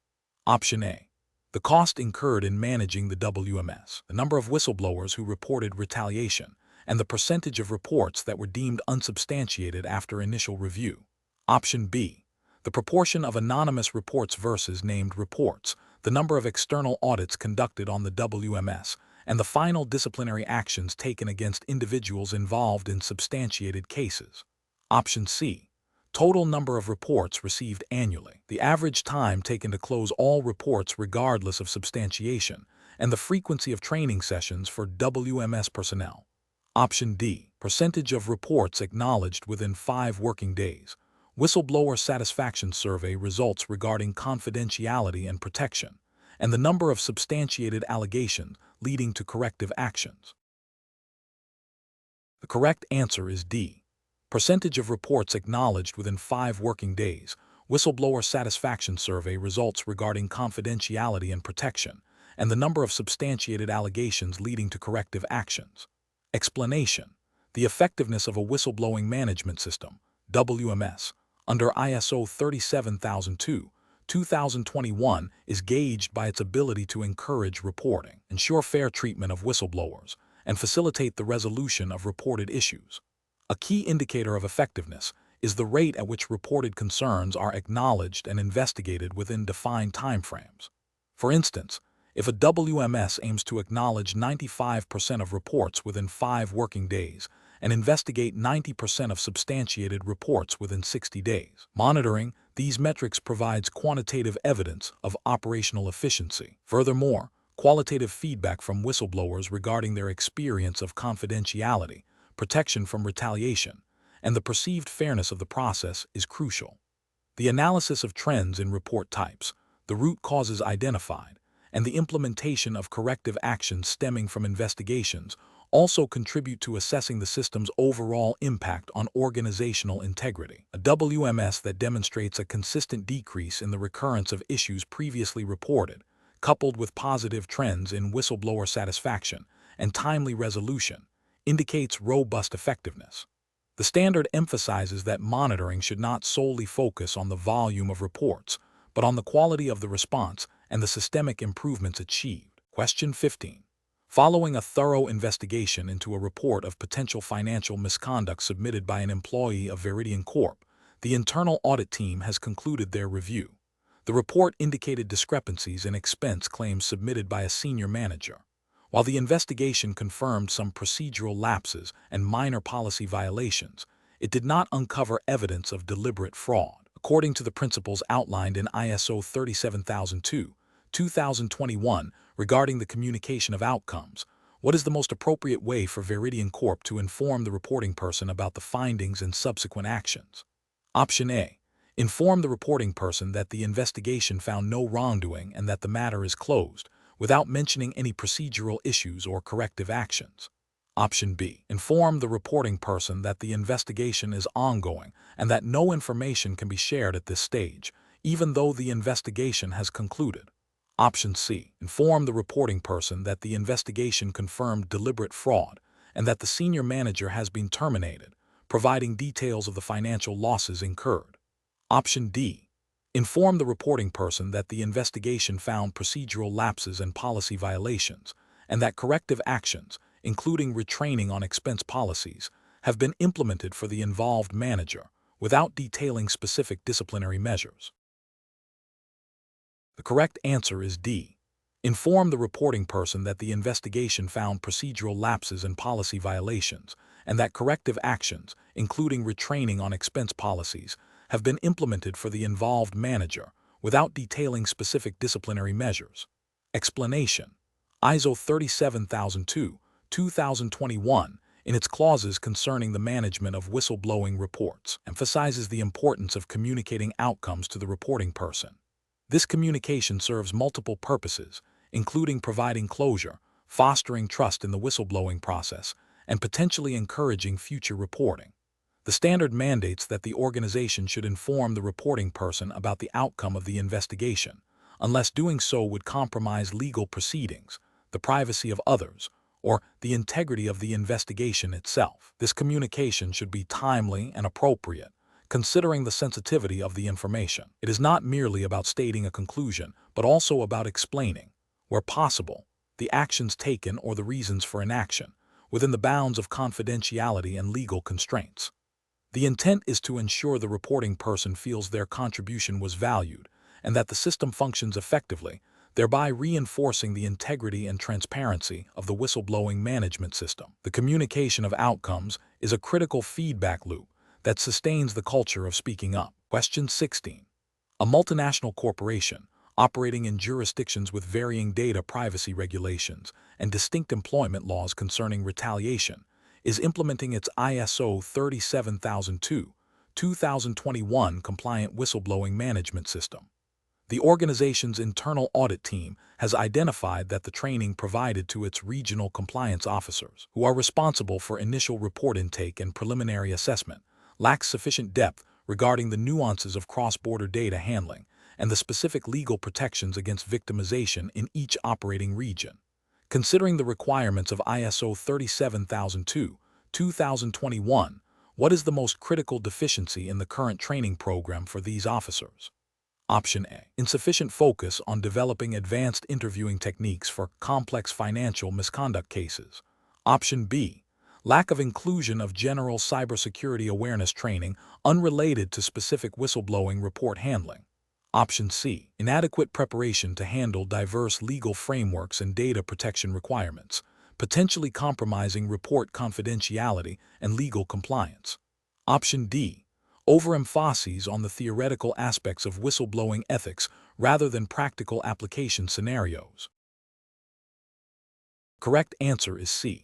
Option A. The cost incurred in managing the WMS, the number of whistleblowers who reported retaliation, and the percentage of reports that were deemed unsubstantiated after initial review. Option B. The proportion of anonymous reports versus named reports, the number of external audits conducted on the WMS, and the final disciplinary actions taken against individuals involved in substantiated cases. Option C. Total number of reports received annually, the average time taken to close all reports regardless of substantiation, and the frequency of training sessions for WMS personnel. Option D. Percentage of reports acknowledged within 5 working days. Whistleblower satisfaction survey results regarding confidentiality and protection, and the number of substantiated allegations leading to corrective actions. The correct answer is D. Percentage of reports acknowledged within 5 working days. Whistleblower satisfaction survey results regarding confidentiality and protection, and the number of substantiated allegations leading to corrective actions. Explanation: the effectiveness of a whistleblowing management system, WMS, under ISO 37002/2021 is gauged by its ability to encourage reporting, ensure fair treatment of whistleblowers, and facilitate the resolution of reported issues. A key indicator of effectiveness is the rate at which reported concerns are acknowledged and investigated within defined timeframes. For instance, if a WMS aims to acknowledge 95% of reports within 5 working days and investigate 90% of substantiated reports within 60 days, monitoring these metrics provides quantitative evidence of operational efficiency. Furthermore, qualitative feedback from whistleblowers regarding their experience of confidentiality, protection from retaliation, and the perceived fairness of the process is crucial. The analysis of trends in report types, the root causes identified, and the implementation of corrective actions stemming from investigations also contribute to assessing the system's overall impact on organizational integrity. A WMS that demonstrates a consistent decrease in the recurrence of issues previously reported, coupled with positive trends in whistleblower satisfaction and timely resolution, indicates robust effectiveness. The standard emphasizes that monitoring should not solely focus on the volume of reports, but on the quality of the response and the systemic improvements achieved. Question 15. Following a thorough investigation into a report of potential financial misconduct submitted by an employee of Veridian Corp., the internal audit team has concluded their review. The report indicated discrepancies in expense claims submitted by a senior manager. While the investigation confirmed some procedural lapses and minor policy violations, it did not uncover evidence of deliberate fraud. According to the principles outlined in ISO 37002/2021 regarding the communication of outcomes, what is the most appropriate way for Veridian Corp to inform the reporting person about the findings and subsequent actions? Option A. Inform the reporting person that the investigation found no wrongdoing and that the matter is closed, without mentioning any procedural issues or corrective actions. Option B. Inform the reporting person that the investigation is ongoing and that no information can be shared at this stage, even though the investigation has concluded. Option C. Inform the reporting person that the investigation confirmed deliberate fraud and that the senior manager has been terminated, providing details of the financial losses incurred. Option D. Inform the reporting person that the investigation found procedural lapses and policy violations, and that corrective actions, including retraining on expense policies, have been implemented for the involved manager, without detailing specific disciplinary measures. The correct answer is D. Inform the reporting person that the investigation found procedural lapses and policy violations, and that corrective actions, including retraining on expense policies, have been implemented for the involved manager, without detailing specific disciplinary measures. Explanation. ISO 37002/2021, in its clauses concerning the management of whistleblowing reports, emphasizes the importance of communicating outcomes to the reporting person. This communication serves multiple purposes, including providing closure, fostering trust in the whistleblowing process, and potentially encouraging future reporting. The standard mandates that the organization should inform the reporting person about the outcome of the investigation, unless doing so would compromise legal proceedings, the privacy of others, or the integrity of the investigation itself. This communication should be timely and appropriate, considering the sensitivity of the information. It is not merely about stating a conclusion, but also about explaining, where possible, the actions taken or the reasons for inaction, within the bounds of confidentiality and legal constraints. The intent is to ensure the reporting person feels their contribution was valued and that the system functions effectively, thereby reinforcing the integrity and transparency of the whistleblowing management system. The communication of outcomes is a critical feedback loop that sustains the culture of speaking up. Question 16. A multinational corporation, operating in jurisdictions with varying data privacy regulations and distinct employment laws concerning retaliation, is implementing its ISO 37002/2021 compliant whistleblowing management system. The organization's internal audit team has identified that the training provided to its regional compliance officers, who are responsible for initial report intake and preliminary assessment, lacks sufficient depth regarding the nuances of cross-border data handling and the specific legal protections against victimization in each operating region. Considering the requirements of ISO 37002/2021, what is the most critical deficiency in the current training program for these officers? Option A. Insufficient focus on developing advanced interviewing techniques for complex financial misconduct cases. Option B. Lack of inclusion of general cybersecurity awareness training unrelated to specific whistleblowing report handling. Option C. Inadequate preparation to handle diverse legal frameworks and data protection requirements, potentially compromising report confidentiality and legal compliance. Option D. Overemphasis on the theoretical aspects of whistleblowing ethics rather than practical application scenarios. Correct answer is C.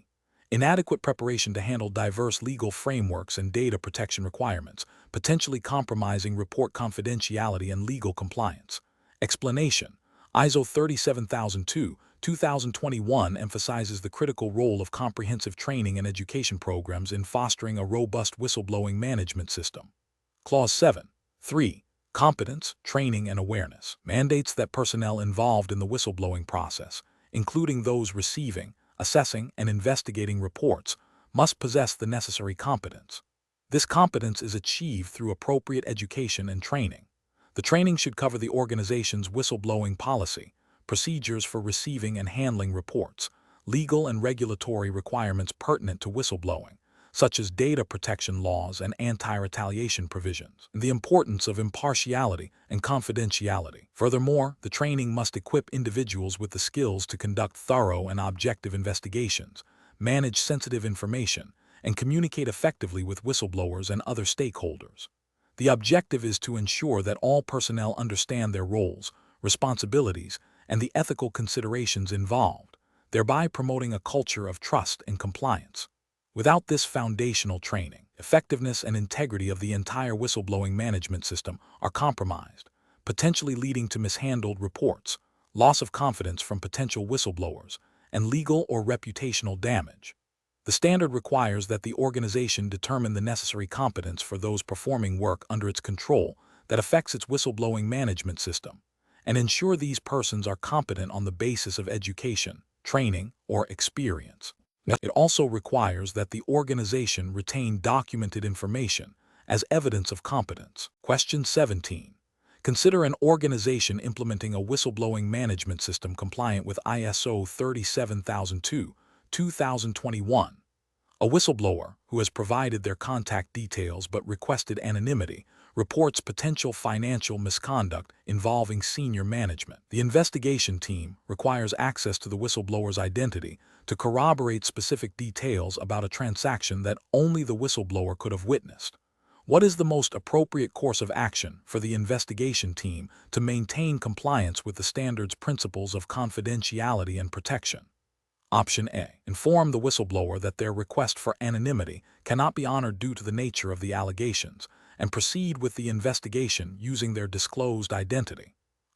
Inadequate preparation to handle diverse legal frameworks and data protection requirements, potentially compromising report confidentiality and legal compliance. Explanation. ISO 37002/2021 emphasizes the critical role of comprehensive training and education programs in fostering a robust whistleblowing management system. Clause 7.3. Competence, training, and awareness mandates that personnel involved in the whistleblowing process, including those receiving, assessing, and investigating reports, must possess the necessary competence. This competence is achieved through appropriate education and training. The training should cover the organization's whistleblowing policy, procedures for receiving and handling reports, legal and regulatory requirements pertinent to whistleblowing, such as data protection laws and anti-retaliation provisions, and the importance of impartiality and confidentiality. Furthermore, the training must equip individuals with the skills to conduct thorough and objective investigations, manage sensitive information, and communicate effectively with whistleblowers and other stakeholders. The objective is to ensure that all personnel understand their roles, responsibilities, and the ethical considerations involved, thereby promoting a culture of trust and compliance. Without this foundational training, effectiveness and integrity of the entire whistleblowing management system are compromised, potentially leading to mishandled reports, loss of confidence from potential whistleblowers, and legal or reputational damage. The standard requires that the organization determine the necessary competence for those performing work under its control that affects its whistleblowing management system, and ensure these persons are competent on the basis of education, training, or experience. It also requires that the organization retain documented information as evidence of competence. Question 17. Consider an organization implementing a whistleblowing management system compliant with ISO 37002, 2021. A whistleblower, who has provided their contact details but requested anonymity, reports potential financial misconduct involving senior management. The investigation team requires access to the whistleblower's identity to corroborate specific details about a transaction that only the whistleblower could have witnessed. What is the most appropriate course of action for the investigation team to maintain compliance with the standard's principles of confidentiality and protection? Option A. Inform the whistleblower that their request for anonymity cannot be honored due to the nature of the allegations, and proceed with the investigation using their disclosed identity.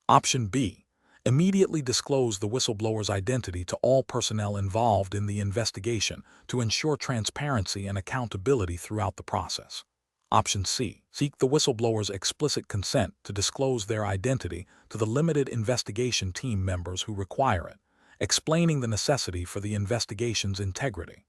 Option B. Immediately disclose the whistleblower's identity to all personnel involved in the investigation to ensure transparency and accountability throughout the process. Option C. Seek the whistleblower's explicit consent to disclose their identity to the limited investigation team members who require it, explaining the necessity for the investigation's integrity.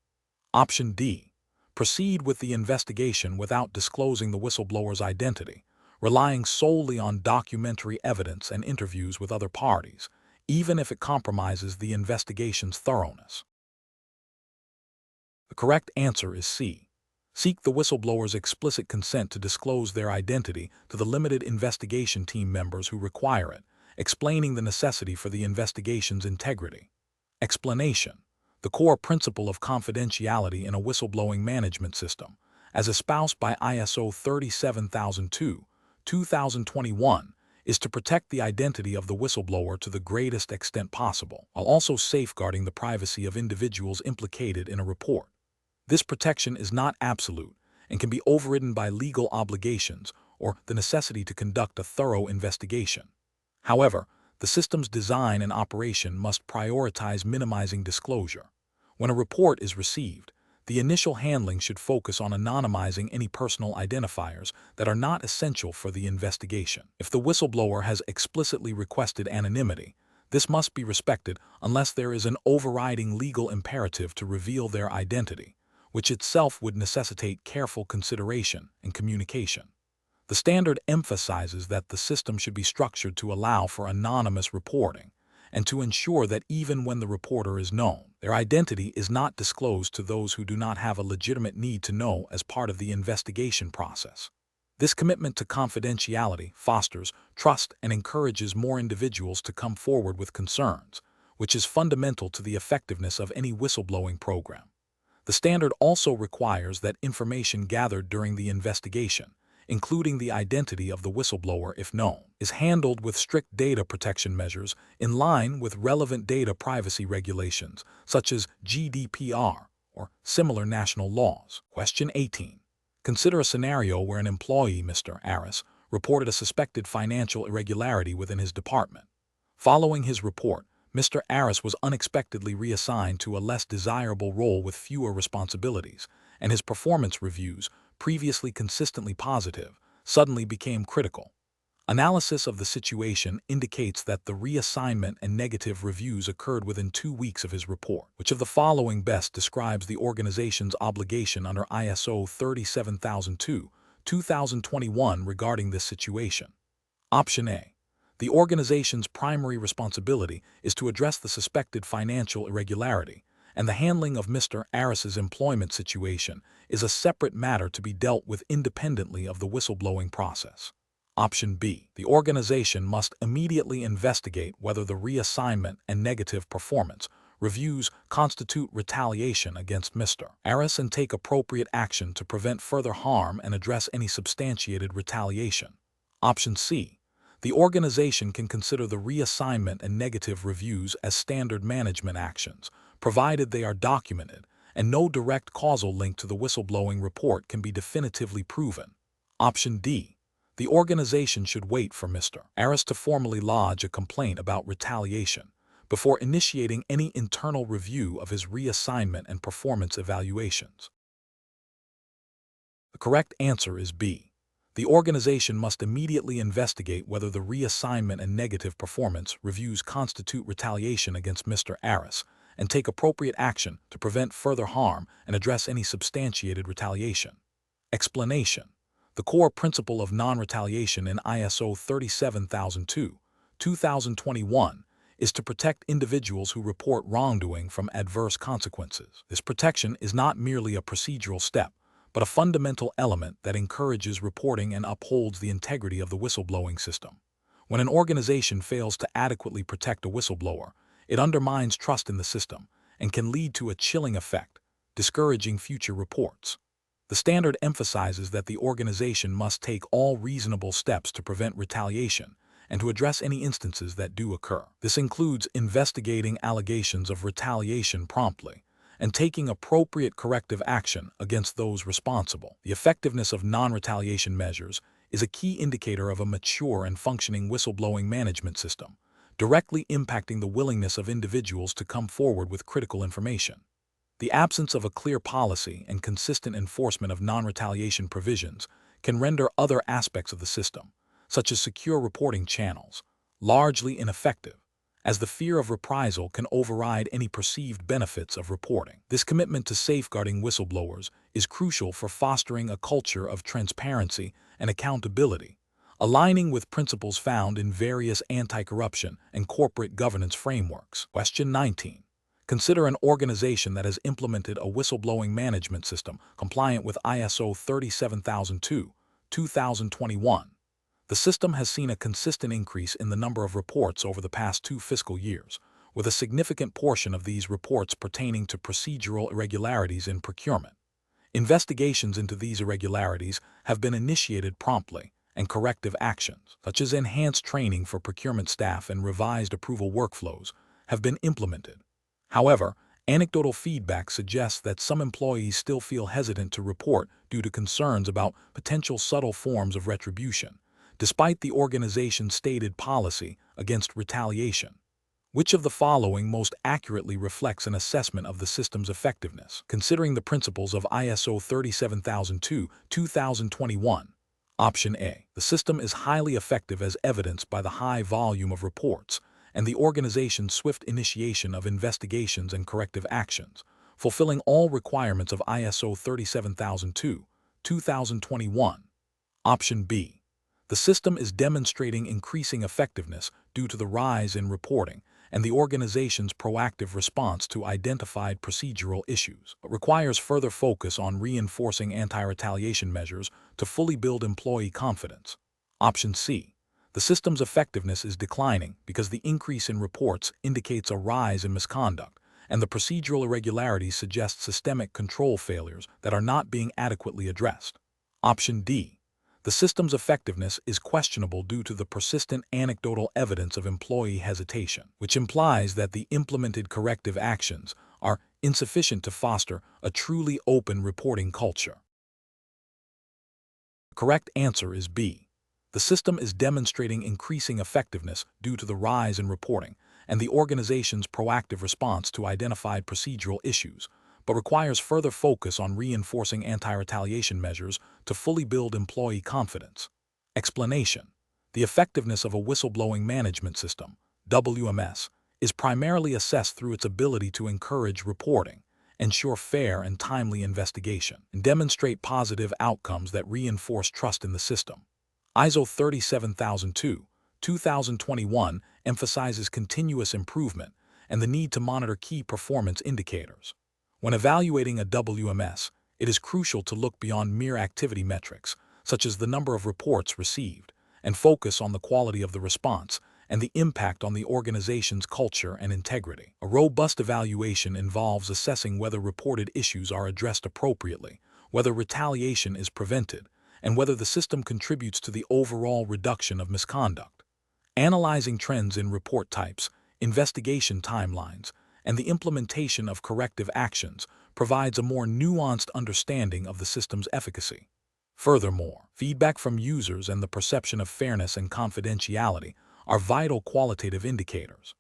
Option D. Proceed with the investigation without disclosing the whistleblower's identity, relying solely on documentary evidence and interviews with other parties, even if it compromises the investigation's thoroughness. The correct answer is C. Seek the whistleblower's explicit consent to disclose their identity to the limited investigation team members who require it, explaining the necessity for the investigation's integrity. Explanation. The core principle of confidentiality in a whistleblowing management system, as espoused by ISO 37002, 2021, is to protect the identity of the whistleblower to the greatest extent possible, while also safeguarding the privacy of individuals implicated in a report. This protection is not absolute and can be overridden by legal obligations or the necessity to conduct a thorough investigation. However, the system's design and operation must prioritize minimizing disclosure. When a report is received, the initial handling should focus on anonymizing any personal identifiers that are not essential for the investigation. If the whistleblower has explicitly requested anonymity, this must be respected unless there is an overriding legal imperative to reveal their identity, which itself would necessitate careful consideration and communication. The standard emphasizes that the system should be structured to allow for anonymous reporting and to ensure that even when the reporter is known, their identity is not disclosed to those who do not have a legitimate need to know as part of the investigation process. This commitment to confidentiality fosters trust and encourages more individuals to come forward with concerns, which is fundamental to the effectiveness of any whistleblowing program. The standard also requires that information gathered during the investigation, including the identity of the whistleblower if known, is handled with strict data protection measures in line with relevant data privacy regulations such as GDPR or similar national laws. Question 18. Consider a scenario where an employee, Mr. Aris, reported a suspected financial irregularity within his department. Following his report, Mr. Aris was unexpectedly reassigned to a less desirable role with fewer responsibilities, and his performance reviews, previously consistently positive, suddenly became critical. Analysis of the situation indicates that the reassignment and negative reviews occurred within 2 weeks of his report. Which of the following best describes the organization's obligation under ISO 37002, 2021 regarding this situation? Option A. The organization's primary responsibility is to address the suspected financial irregularity, and the handling of Mr. Aris's employment situation is a separate matter to be dealt with independently of the whistleblowing process. Option B. The organization must immediately investigate whether the reassignment and negative performance reviews constitute retaliation against Mr. Aris and take appropriate action to prevent further harm and address any substantiated retaliation. Option C. The organization can consider the reassignment and negative reviews as standard management actions, provided they are documented and no direct causal link to the whistleblowing report can be definitively proven. Option D. The organization should wait for Mr. Aris to formally lodge a complaint about retaliation before initiating any internal review of his reassignment and performance evaluations. The correct answer is B. The organization must immediately investigate whether the reassignment and negative performance reviews constitute retaliation against Mr. Aris and take appropriate action to prevent further harm and address any substantiated retaliation. Explanation. The core principle of non-retaliation in ISO 37002, 2021 is to protect individuals who report wrongdoing from adverse consequences. This protection is not merely a procedural step, but a fundamental element that encourages reporting and upholds the integrity of the whistleblowing system. When an organization fails to adequately protect a whistleblower, it undermines trust in the system and can lead to a chilling effect, discouraging future reports. The standard emphasizes that the organization must take all reasonable steps to prevent retaliation and to address any instances that do occur. This includes investigating allegations of retaliation promptly and taking appropriate corrective action against those responsible. The effectiveness of non-retaliation measures is a key indicator of a mature and functioning whistleblowing management system, directly impacting the willingness of individuals to come forward with critical information. The absence of a clear policy and consistent enforcement of non-retaliation provisions can render other aspects of the system, such as secure reporting channels, largely ineffective, as the fear of reprisal can override any perceived benefits of reporting. This commitment to safeguarding whistleblowers is crucial for fostering a culture of transparency and accountability, aligning with principles found in various anti-corruption and corporate governance frameworks. Question 19. Consider an organization that has implemented a whistleblowing management system compliant with ISO 37002, 2021. The system has seen a consistent increase in the number of reports over the past 2 fiscal years, with a significant portion of these reports pertaining to procedural irregularities in procurement. Investigations into these irregularities have been initiated promptly, and corrective actions, such as enhanced training for procurement staff and revised approval workflows, have been implemented. However, anecdotal feedback suggests that some employees still feel hesitant to report due to concerns about potential subtle forms of retribution, despite the organization's stated policy against retaliation. Which of the following most accurately reflects an assessment of the system's effectiveness, considering the principles of ISO 37002, 2021? Option A. The system is highly effective as evidenced by the high volume of reports and the organization's swift initiation of investigations and corrective actions, fulfilling all requirements of ISO 37002, 2021. Option B. The system is demonstrating increasing effectiveness due to the rise in reporting and the organization's proactive response to identified procedural issues, but requires further focus on reinforcing anti-retaliation measures to fully build employee confidence. Option C. The system's effectiveness is declining because the increase in reports indicates a rise in misconduct, and the procedural irregularities suggest systemic control failures that are not being adequately addressed. Option D. The system's effectiveness is questionable due to the persistent anecdotal evidence of employee hesitation, which implies that the implemented corrective actions are insufficient to foster a truly open reporting culture. The correct answer is B. The system is demonstrating increasing effectiveness due to the rise in reporting and the organization's proactive response to identified procedural issues, but requires further focus on reinforcing anti-retaliation measures to fully build employee confidence. Explanation. The effectiveness of a whistleblowing management system, WMS, is primarily assessed through its ability to encourage reporting, ensure fair and timely investigation, and demonstrate positive outcomes that reinforce trust in the system. ISO 37002, 2021 emphasizes continuous improvement and the need to monitor key performance indicators. When evaluating a WMS, it is crucial to look beyond mere activity metrics, such as the number of reports received, and focus on the quality of the response and the impact on the organization's culture and integrity. A robust evaluation involves assessing whether reported issues are addressed appropriately, whether retaliation is prevented, and whether the system contributes to the overall reduction of misconduct. Analyzing trends in report types, investigation timelines, and the implementation of corrective actions provides a more nuanced understanding of the system's efficacy. Furthermore, feedback from users and the perception of fairness and confidentiality are vital qualitative indicators.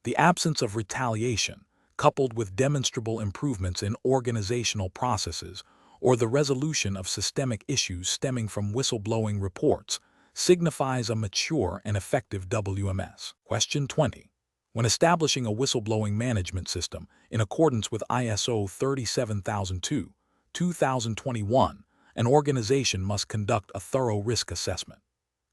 The absence of retaliation, coupled with demonstrable improvements in organizational processes or the resolution of systemic issues stemming from whistleblowing reports, signifies a mature and effective WMS. Question 20. When establishing a whistleblowing management system in accordance with ISO 37002, 2021, an organization must conduct a thorough risk assessment.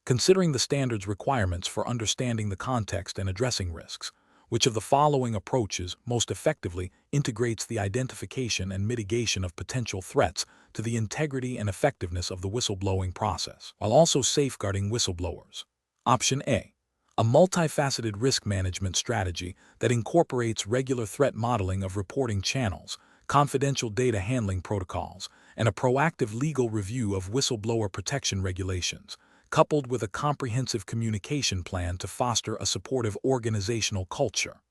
Considering the standard's requirements for understanding the context and addressing risks, which of the following approaches most effectively integrates the identification and mitigation of potential threats to the integrity and effectiveness of the whistleblowing process, while also safeguarding whistleblowers? Option A. A multifaceted risk management strategy that incorporates regular threat modeling of reporting channels, confidential data handling protocols, and a proactive legal review of whistleblower protection regulations, coupled with a comprehensive communication plan to foster a supportive organizational culture.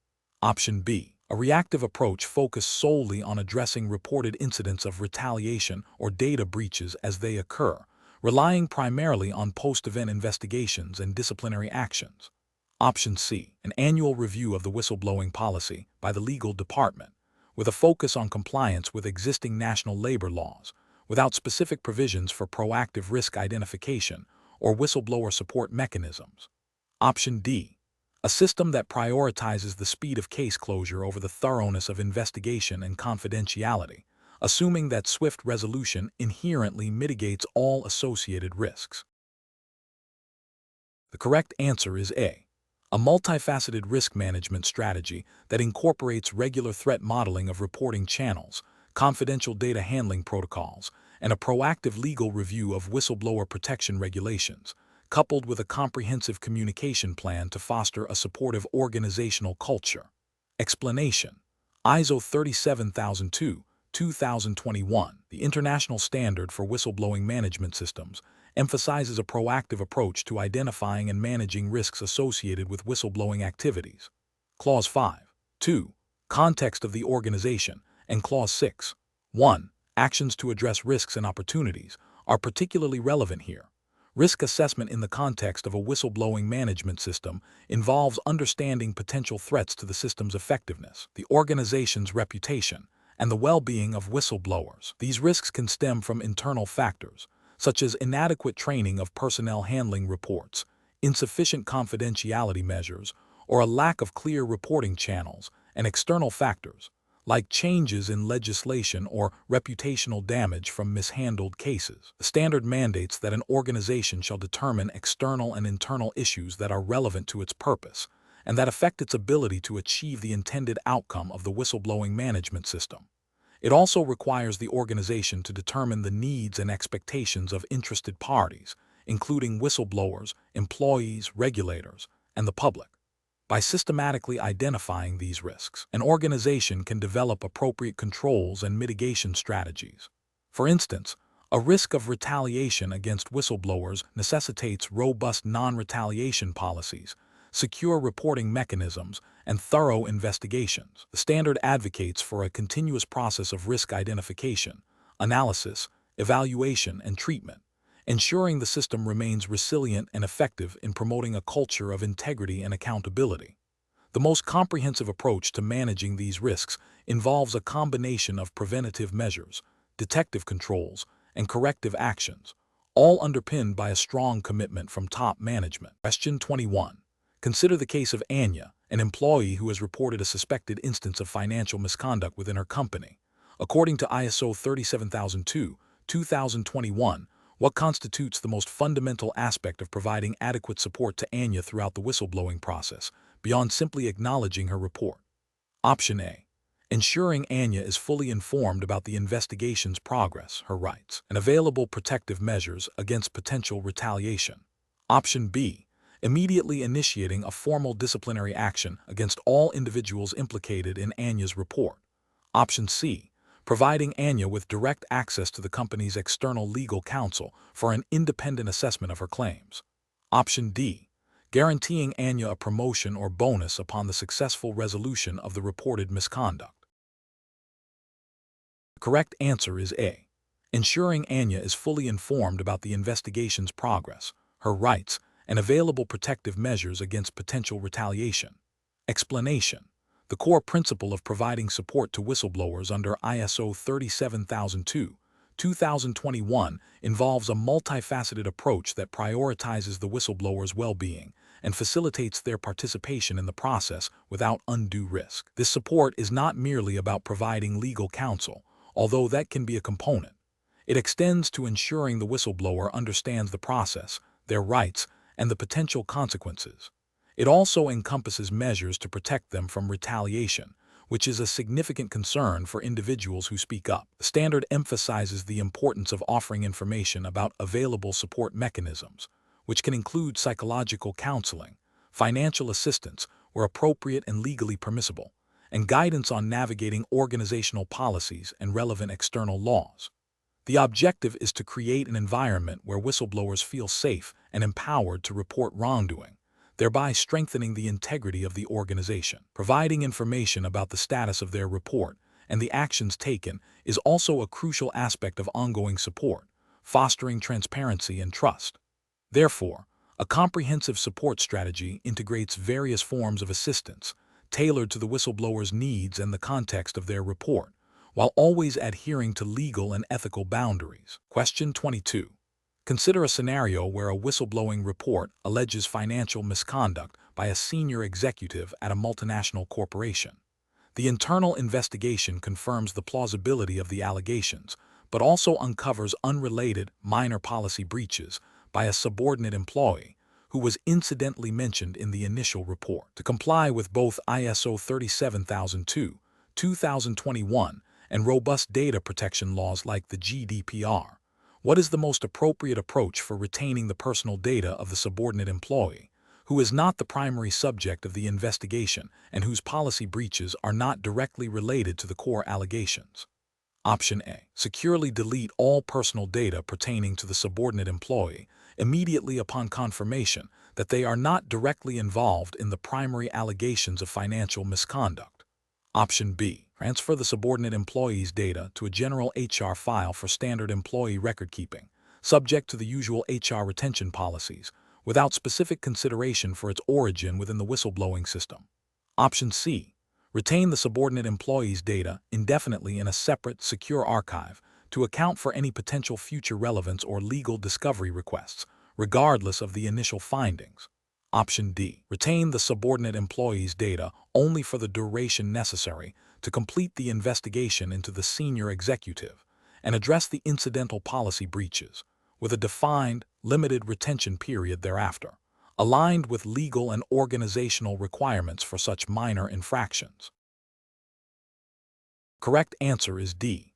Option B. A reactive approach focused solely on addressing reported incidents of retaliation or data breaches as they occur, relying primarily on post-event investigations and disciplinary actions. Option C. An annual review of the whistleblowing policy by the legal department, with a focus on compliance with existing national labor laws, without specific provisions for proactive risk identification or whistleblower support mechanisms. Option D. A system that prioritizes the speed of case closure over the thoroughness of investigation and confidentiality, assuming that swift resolution inherently mitigates all associated risks. The correct answer is A. A multifaceted risk management strategy that incorporates regular threat modeling of reporting channels, confidential data handling protocols, and a proactive legal review of whistleblower protection regulations, coupled with a comprehensive communication plan to foster a supportive organizational culture. Explanation: ISO 37002, 2021, the international standard for whistleblowing management systems, emphasizes a proactive approach to identifying and managing risks associated with whistleblowing activities. Clause 5. 2. Context of the organization, and Clause 6. 1. Actions to address risks and opportunities are particularly relevant here. Risk assessment in the context of a whistleblowing management system involves understanding potential threats to the system's effectiveness, the organization's reputation, and the well-being of whistleblowers. These risks can stem from internal factors, such as inadequate training of personnel handling reports, insufficient confidentiality measures, or a lack of clear reporting channels, and external factors, like changes in legislation or reputational damage from mishandled cases. The standard mandates that an organization shall determine external and internal issues that are relevant to its purpose and that affect its ability to achieve the intended outcome of the whistleblowing management system. It also requires the organization to determine the needs and expectations of interested parties, including whistleblowers, employees, regulators, and the public. By systematically identifying these risks, an organization can develop appropriate controls and mitigation strategies. For instance, a risk of retaliation against whistleblowers necessitates robust non-retaliation policies, secure reporting mechanisms, and thorough investigations. The standard advocates for a continuous process of risk identification, analysis, evaluation, and treatment, ensuring the system remains resilient and effective in promoting a culture of integrity and accountability. The most comprehensive approach to managing these risks involves a combination of preventative measures, detective controls, and corrective actions, all underpinned by a strong commitment from top management. Question 21. Consider the case of Anya, an employee who has reported a suspected instance of financial misconduct within her company. According to ISO 37002, 2021, what constitutes the most fundamental aspect of providing adequate support to Anya throughout the whistleblowing process, beyond simply acknowledging her report? Option A. Ensuring Anya is fully informed about the investigation's progress, her rights, and available protective measures against potential retaliation. Option B. Immediately initiating a formal disciplinary action against all individuals implicated in Anya's report. Option C. Providing Anya with direct access to the company's external legal counsel for an independent assessment of her claims. Option D. Guaranteeing Anya a promotion or bonus upon the successful resolution of the reported misconduct. The correct answer is A. Ensuring Anya is fully informed about the investigation's progress, her rights, and available protective measures against potential retaliation. Explanation. The core principle of providing support to whistleblowers under ISO 37002, 2021 involves a multifaceted approach that prioritizes the whistleblower's well-being and facilitates their participation in the process without undue risk. This support is not merely about providing legal counsel, although that can be a component. It extends to ensuring the whistleblower understands the process, their rights, and the potential consequences. It also encompasses measures to protect them from retaliation, which is a significant concern for individuals who speak up. The standard emphasizes the importance of offering information about available support mechanisms, which can include psychological counseling, financial assistance where appropriate and legally permissible, and guidance on navigating organizational policies and relevant external laws. The objective is to create an environment where whistleblowers feel safe and empowered to report wrongdoing, thereby strengthening the integrity of the organization. Providing information about the status of their report and the actions taken is also a crucial aspect of ongoing support, fostering transparency and trust. Therefore, a comprehensive support strategy integrates various forms of assistance, tailored to the whistleblower's needs and the context of their report, while always adhering to legal and ethical boundaries. Question 22. Consider a scenario where a whistleblowing report alleges financial misconduct by a senior executive at a multinational corporation. The internal investigation confirms the plausibility of the allegations, but also uncovers unrelated, minor policy breaches by a subordinate employee who was incidentally mentioned in the initial report. To comply with both ISO 37002, 2021, and robust data protection laws like the GDPR, what is the most appropriate approach for retaining the personal data of the subordinate employee, who is not the primary subject of the investigation and whose policy breaches are not directly related to the core allegations? Option A. Securely delete all personal data pertaining to the subordinate employee immediately upon confirmation that they are not directly involved in the primary allegations of financial misconduct. Option B. Transfer the subordinate employee's data to a general HR file for standard employee record keeping, subject to the usual HR retention policies, without specific consideration for its origin within the whistleblowing system. Option C. Retain the subordinate employee's data indefinitely in a separate, secure archive to account for any potential future relevance or legal discovery requests, regardless of the initial findings. Option D. Retain the subordinate employee's data only for the duration necessary to complete the investigation into the senior executive and address the incidental policy breaches, with a defined, limited retention period thereafter, aligned with legal and organizational requirements for such minor infractions. Correct answer is D.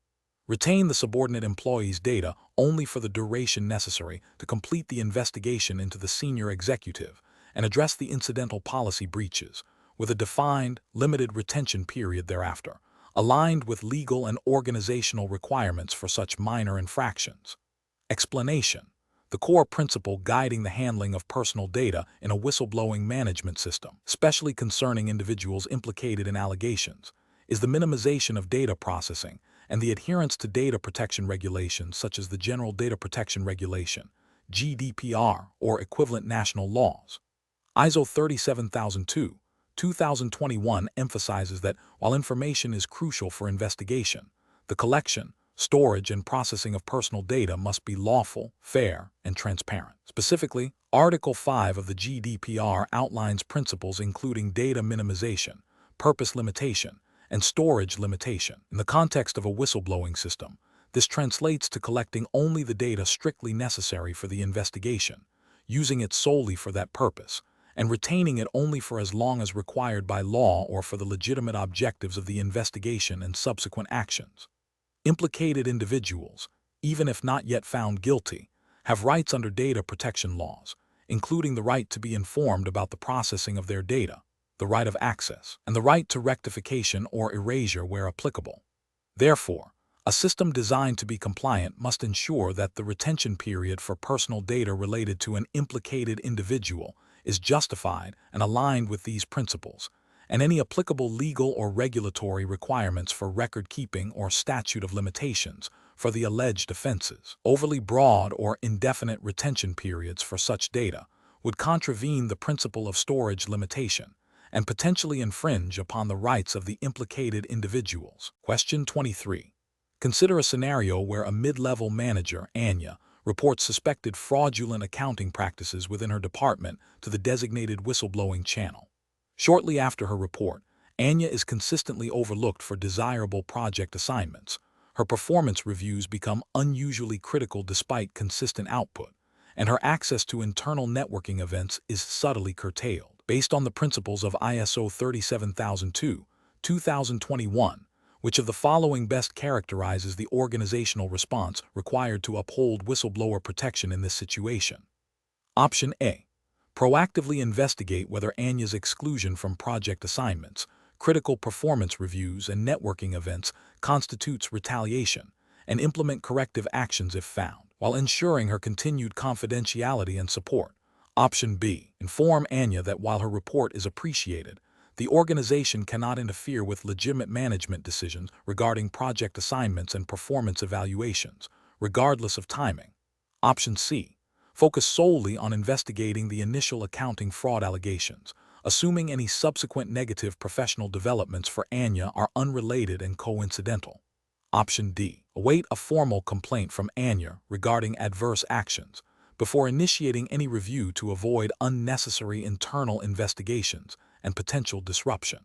Retain the subordinate employee's data only for the duration necessary to complete the investigation into the senior executive and address the incidental policy breaches, with a defined, limited retention period thereafter, aligned with legal and organizational requirements for such minor infractions. Explanation. The core principle guiding the handling of personal data in a whistleblowing management system, especially concerning individuals implicated in allegations, is the minimization of data processing and the adherence to data protection regulations such as the General Data Protection Regulation, GDPR, or equivalent national laws. ISO 37002, 2021 emphasizes that while information is crucial for investigation, the collection, Storage and processing of personal data must be lawful, fair, and transparent. Specifically, Article 5 of the GDPR outlines principles including data minimization, purpose limitation, and storage limitation. In the context of a whistleblowing system, this translates to collecting only the data strictly necessary for the investigation, using it solely for that purpose, and retaining it only for as long as required by law or for the legitimate objectives of the investigation and subsequent actions. Implicated individuals, even if not yet found guilty, have rights under data protection laws, including the right to be informed about the processing of their data, the right of access, and the right to rectification or erasure where applicable. Therefore, a system designed to be compliant must ensure that the retention period for personal data related to an implicated individual is justified and aligned with these principles, and any applicable legal or regulatory requirements for record keeping or statute of limitations for the alleged offenses. Overly broad or indefinite retention periods for such data would contravene the principle of storage limitation and potentially infringe upon the rights of the implicated individuals. Question 23. Consider a scenario where a mid-level manager, Anya, reports suspected fraudulent accounting practices within her department to the designated whistleblowing channel. Shortly after her report, Anya is consistently overlooked for desirable project assignments. Her performance reviews become unusually critical despite consistent output, and her access to internal networking events is subtly curtailed. Based on the principles of ISO 37002, 2021, which of the following best characterizes the organizational response required to uphold whistleblower protection in this situation? Option A. Proactively investigate whether Anya's exclusion from project assignments, critical performance reviews, and networking events constitutes retaliation, and implement corrective actions if found, while ensuring her continued confidentiality and support. Option B. Inform Anya that while her report is appreciated, the organization cannot interfere with legitimate management decisions regarding project assignments and performance evaluations, regardless of timing. Option C. Focus solely on investigating the initial accounting fraud allegations, assuming any subsequent negative professional developments for Anya are unrelated and coincidental. Option D. Await a formal complaint from Anya regarding adverse actions before initiating any review to avoid unnecessary internal investigations and potential disruption.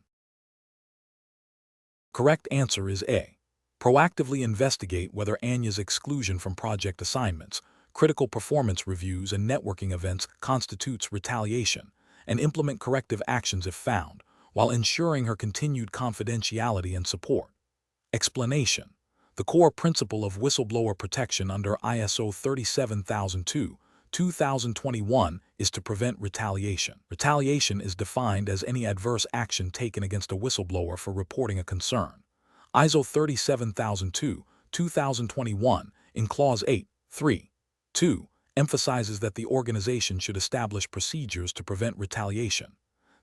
Correct answer is A. Proactively investigate whether Anya's exclusion from project assignments, critical performance reviews, and networking events constitutes retaliation, and implement corrective actions if found, while ensuring her continued confidentiality and support. Explanation. The core principle of whistleblower protection under ISO 37002, 2021 is to prevent retaliation. Retaliation is defined as any adverse action taken against a whistleblower for reporting a concern. ISO 37002, 2021, in Clause 8.3.2, emphasizes that the organization should establish procedures to prevent retaliation.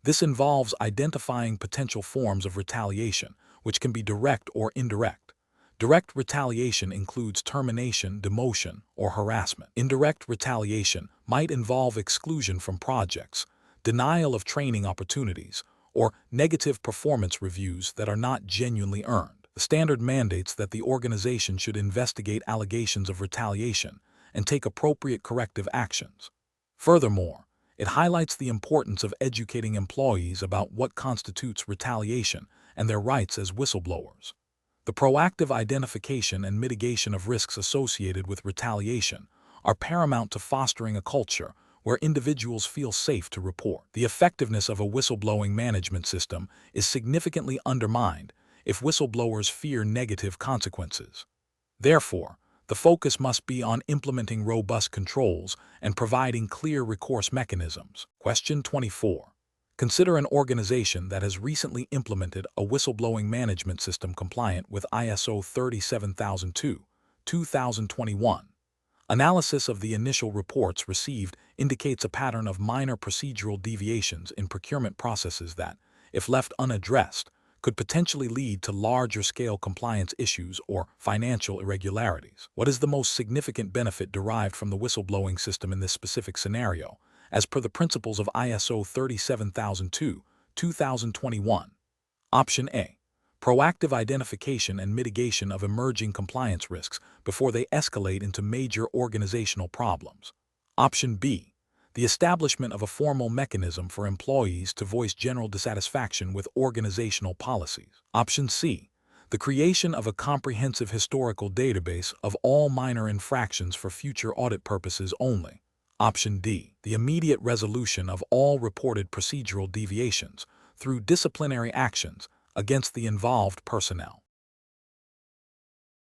This involves identifying potential forms of retaliation, which can be direct or indirect. Direct retaliation includes termination, demotion, or harassment. Indirect retaliation might involve exclusion from projects, denial of training opportunities, or negative performance reviews that are not genuinely earned. The standard mandates that the organization should investigate allegations of retaliation and take appropriate corrective actions. Furthermore, it highlights the importance of educating employees about what constitutes retaliation and their rights as whistleblowers. The proactive identification and mitigation of risks associated with retaliation are paramount to fostering a culture where individuals feel safe to report. The effectiveness of a whistleblowing management system is significantly undermined if whistleblowers fear negative consequences. Therefore, the focus must be on implementing robust controls and providing clear recourse mechanisms. Question 24. Consider an organization that has recently implemented a whistleblowing management system compliant with ISO 37002, 2021. Analysis of the initial reports received indicates a pattern of minor procedural deviations in procurement processes that, if left unaddressed, could potentially lead to larger-scale compliance issues or financial irregularities. What is the most significant benefit derived from the whistleblowing system in this specific scenario, as per the principles of ISO 37002, 2021? Option A. proactive identification and mitigation of emerging compliance risks before they escalate into major organizational problems. Option B, the establishment of a formal mechanism for employees to voice general dissatisfaction with organizational policies. Option C, the creation of a comprehensive historical database of all minor infractions for future audit purposes only. Option D, the immediate resolution of all reported procedural deviations through disciplinary actions against the involved personnel.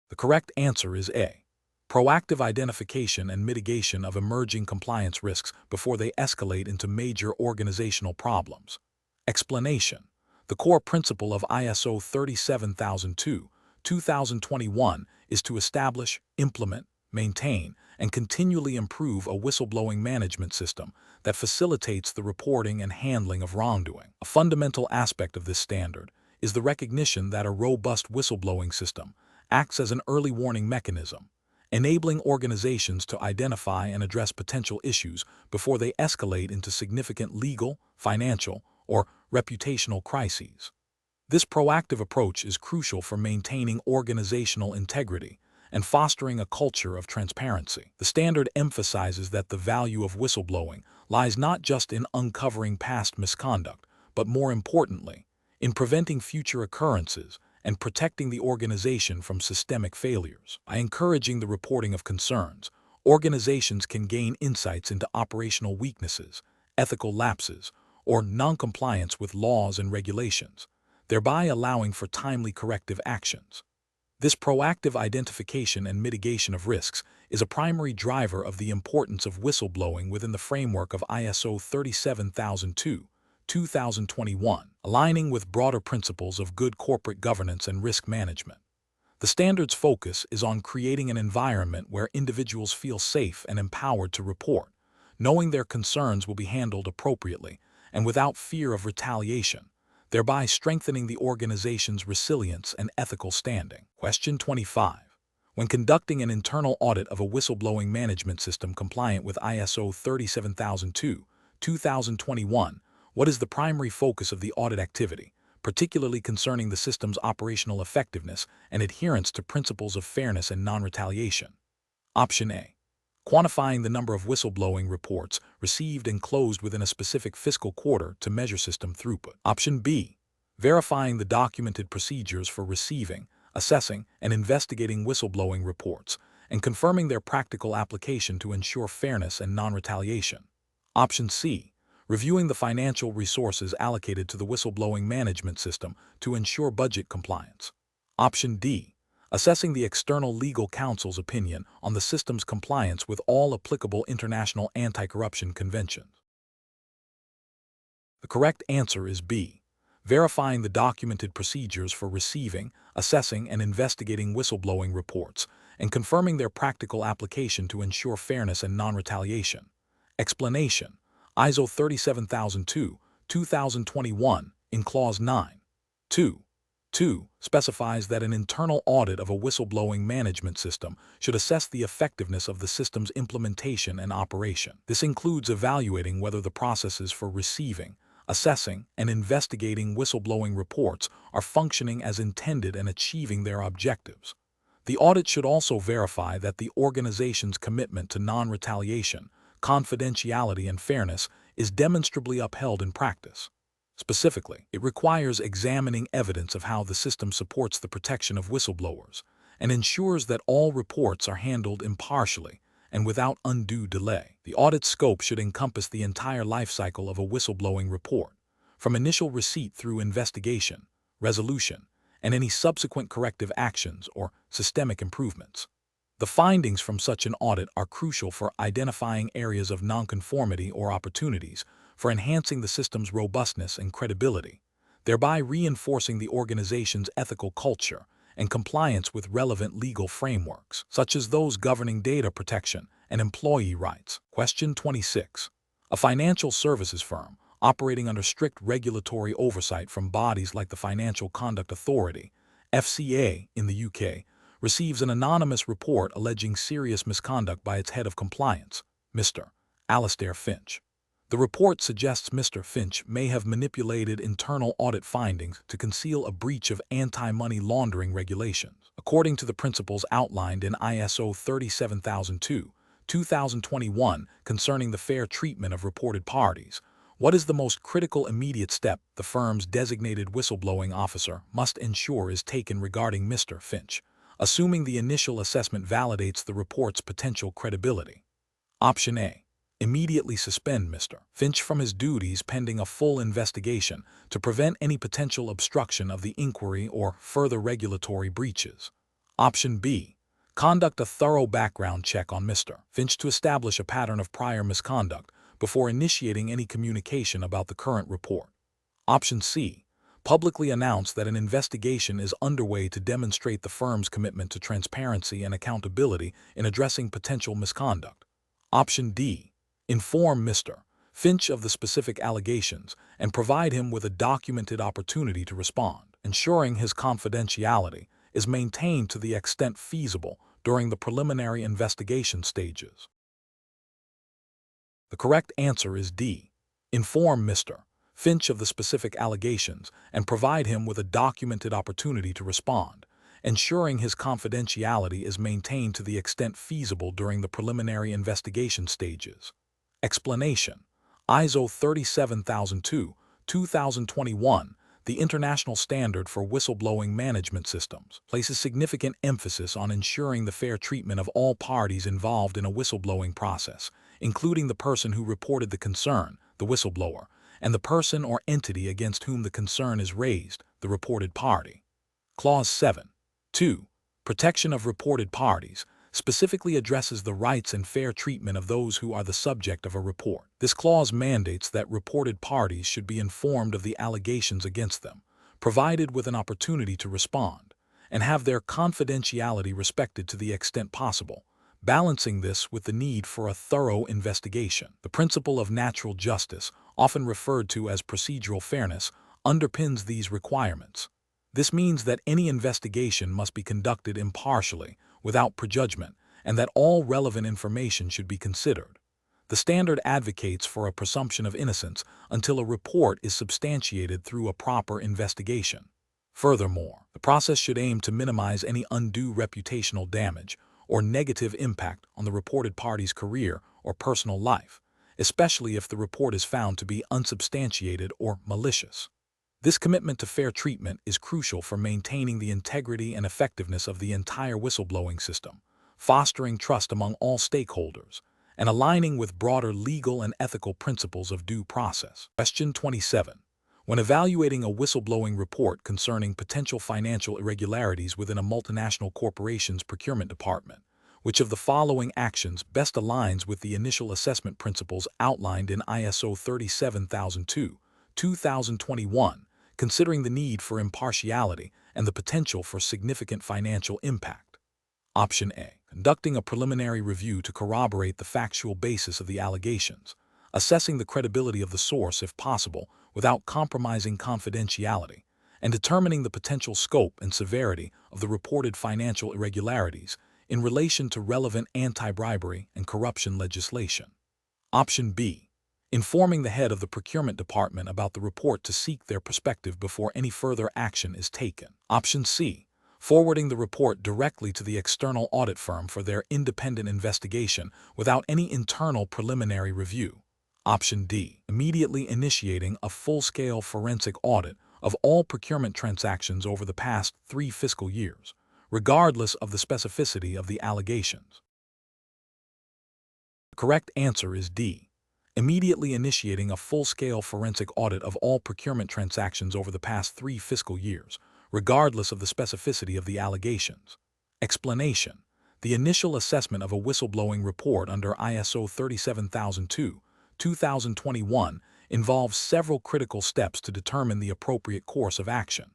The correct answer is A, proactive identification and mitigation of emerging compliance risks before they escalate into major organizational problems. Explanation. The core principle of ISO 37002/2021 is to establish, implement, maintain, and continually improve a whistleblowing management system that facilitates the reporting and handling of wrongdoing. A fundamental aspect of this standard is the recognition that a robust whistleblowing system acts as an early warning mechanism, enabling organizations to identify and address potential issues before they escalate into significant legal, financial, or reputational crises. This proactive approach is crucial for maintaining organizational integrity and fostering a culture of transparency. The standard emphasizes that the value of whistleblowing lies not just in uncovering past misconduct, but more importantly, in preventing future occurrences and protecting the organization from systemic failures. By encouraging the reporting of concerns, organizations can gain insights into operational weaknesses, ethical lapses, or noncompliance with laws and regulations, thereby allowing for timely corrective actions. This proactive identification and mitigation of risks is a primary driver of the importance of whistleblowing within the framework of ISO 37002/2021, aligning with broader principles of good corporate governance and risk management. The standard's focus is on creating an environment where individuals feel safe and empowered to report, knowing their concerns will be handled appropriately and without fear of retaliation, thereby strengthening the organization's resilience and ethical standing. Question 25. When conducting an internal audit of a whistleblowing management system compliant with ISO 37002/2021, what is the primary focus of the audit activity, particularly concerning the system's operational effectiveness and adherence to principles of fairness and non-retaliation? Option A, quantifying the number of whistleblowing reports received and closed within a specific fiscal quarter to measure system throughput. Option B, verifying the documented procedures for receiving, assessing, and investigating whistleblowing reports, and confirming their practical application to ensure fairness and non-retaliation. Option C, reviewing the financial resources allocated to the whistleblowing management system to ensure budget compliance. Option D, assessing the external legal counsel's opinion on the system's compliance with all applicable international anti-corruption conventions. The correct answer is B, verifying the documented procedures for receiving, assessing, and investigating whistleblowing reports, and confirming their practical application to ensure fairness and non-retaliation. Explanation. ISO 37002/2021, in Clause 9.2 specifies that an internal audit of a whistleblowing management system should assess the effectiveness of the system's implementation and operation. This includes evaluating whether the processes for receiving, assessing, and investigating whistleblowing reports are functioning as intended and achieving their objectives. The audit should also verify that the organization's commitment to non-retaliation, confidentiality, and fairness is demonstrably upheld in practice. Specifically, it requires examining evidence of how the system supports the protection of whistleblowers and ensures that all reports are handled impartially and without undue delay. The audit scope should encompass the entire life cycle of a whistleblowing report, from initial receipt through investigation, resolution, and any subsequent corrective actions or systemic improvements. The findings from such an audit are crucial for identifying areas of nonconformity or opportunities for enhancing the system's robustness and credibility, thereby reinforcing the organization's ethical culture and compliance with relevant legal frameworks, such as those governing data protection and employee rights. Question 26. A financial services firm operating under strict regulatory oversight from bodies like the Financial Conduct Authority, FCA, in the UK, receives an anonymous report alleging serious misconduct by its head of compliance, Mr. Alastair Finch. The report suggests Mr. Finch may have manipulated internal audit findings to conceal a breach of anti-money laundering regulations. According to the principles outlined in ISO 37002, 2021 concerning the fair treatment of reported parties, what is the most critical immediate step the firm's designated whistleblowing officer must ensure is taken regarding Mr. Finch, assuming the initial assessment validates the report's potential credibility? Option A. Immediately suspend Mr. Finch from his duties pending a full investigation to prevent any potential obstruction of the inquiry or further regulatory breaches. Option B. Conduct a thorough background check on Mr. Finch to establish a pattern of prior misconduct before initiating any communication about the current report. Option C. Publicly announce that an investigation is underway to demonstrate the firm's commitment to transparency and accountability in addressing potential misconduct. Option D. Inform Mr. Finch of the specific allegations and provide him with a documented opportunity to respond, ensuring his confidentiality is maintained to the extent feasible during the preliminary investigation stages. The correct answer is D. Inform Mr. Finch of the specific allegations and provide him with a documented opportunity to respond, ensuring his confidentiality is maintained to the extent feasible during the preliminary investigation stages. Explanation: ISO 37002, 2021, the international standard for whistleblowing management systems, places significant emphasis on ensuring the fair treatment of all parties involved in a whistleblowing process, including the person who reported the concern, the whistleblower, and the person or entity against whom the concern is raised, the reported party. Clause 7.2. Protection of reported parties specifically addresses the rights and fair treatment of those who are the subject of a report. This clause mandates that reported parties should be informed of the allegations against them, provided with an opportunity to respond, and have their confidentiality respected to the extent possible, balancing this with the need for a thorough investigation. The principle of natural justice, often referred to as procedural fairness, underpins these requirements. This means that any investigation must be conducted impartially, without prejudgment, and that all relevant information should be considered. The standard advocates for a presumption of innocence until a report is substantiated through a proper investigation. Furthermore, the process should aim to minimize any undue reputational damage or negative impact on the reported party's career or personal life, especially if the report is found to be unsubstantiated or malicious. This commitment to fair treatment is crucial for maintaining the integrity and effectiveness of the entire whistleblowing system, fostering trust among all stakeholders, and aligning with broader legal and ethical principles of due process. Question 27. When evaluating a whistleblowing report concerning potential financial irregularities within a multinational corporation's procurement department, which of the following actions best aligns with the initial assessment principles outlined in ISO 37002, 2021, considering the need for impartiality and the potential for significant financial impact? Option A. Conducting a preliminary review to corroborate the factual basis of the allegations, assessing the credibility of the source if possible without compromising confidentiality, and determining the potential scope and severity of the reported financial irregularities in relation to relevant anti-bribery and corruption legislation. Option B. Informing the head of the procurement department about the report to seek their perspective before any further action is taken. Option C. Forwarding the report directly to the external audit firm for their independent investigation without any internal preliminary review. Option D. Immediately initiating a full-scale forensic audit of all procurement transactions over the past 3 fiscal years, regardless of the specificity of the allegations. The correct answer is D. Immediately initiating a full-scale forensic audit of all procurement transactions over the past 3 fiscal years, regardless of the specificity of the allegations. Explanation: the initial assessment of a whistleblowing report under ISO 37002, 2021 involves several critical steps to determine the appropriate course of action.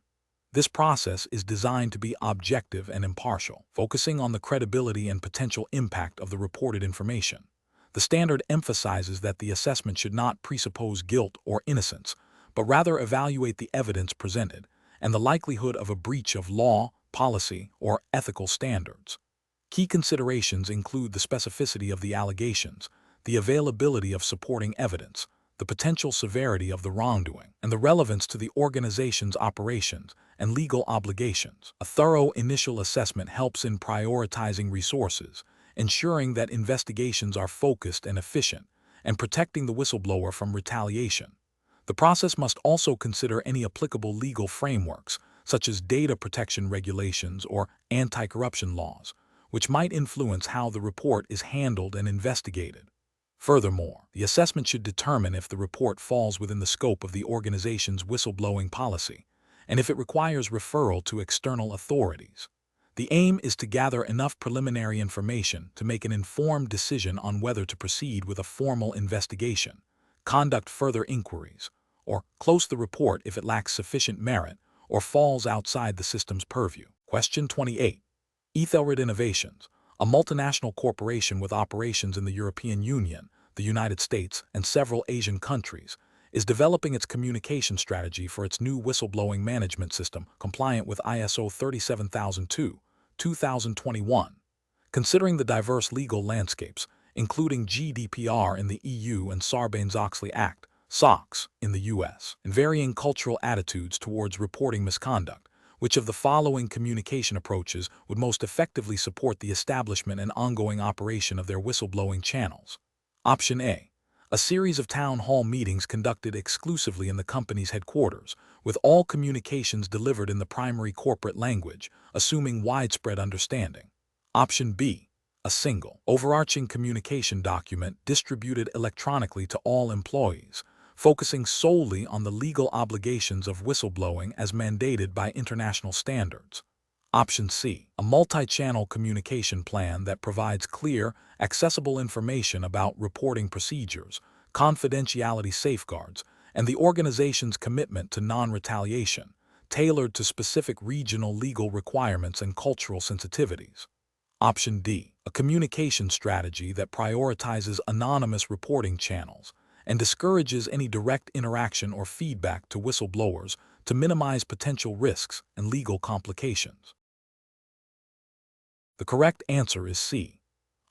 This process is designed to be objective and impartial, focusing on the credibility and potential impact of the reported information. The standard emphasizes that the assessment should not presuppose guilt or innocence, but rather evaluate the evidence presented and the likelihood of a breach of law, policy, or ethical standards. Key considerations include the specificity of the allegations, the availability of supporting evidence, the potential severity of the wrongdoing, and the relevance to the organization's operations and legal obligations. A thorough initial assessment helps in prioritizing resources, ensuring that investigations are focused and efficient, and protecting the whistleblower from retaliation. The process must also consider any applicable legal frameworks, such as data protection regulations or anti-corruption laws, which might influence how the report is handled and investigated. Furthermore, the assessment should determine if the report falls within the scope of the organization's whistleblowing policy, and if it requires referral to external authorities. The aim is to gather enough preliminary information to make an informed decision on whether to proceed with a formal investigation, conduct further inquiries, or close the report if it lacks sufficient merit or falls outside the system's purview. Question 28. Ethelred Innovations, a multinational corporation with operations in the European Union, the United States, and several Asian countries, is developing its communication strategy for its new whistleblowing management system compliant with ISO 37002, 2021. Considering the diverse legal landscapes, including GDPR in the EU and Sarbanes-Oxley Act, SOX, in the US, and varying cultural attitudes towards reporting misconduct, which of the following communication approaches would most effectively support the establishment and ongoing operation of their whistleblowing channels? Option A. A series of town hall meetings conducted exclusively in the company's headquarters, with all communications delivered in the primary corporate language, assuming widespread understanding. Option B. A single, overarching communication document distributed electronically to all employees, focusing solely on the legal obligations of whistleblowing as mandated by international standards. Option C. A multi-channel communication plan that provides clear, accessible information about reporting procedures, confidentiality safeguards, and the organization's commitment to non-retaliation, tailored to specific regional legal requirements and cultural sensitivities. Option D. A communication strategy that prioritizes anonymous reporting channels and discourages any direct interaction or feedback to whistleblowers to minimize potential risks and legal complications. The correct answer is C.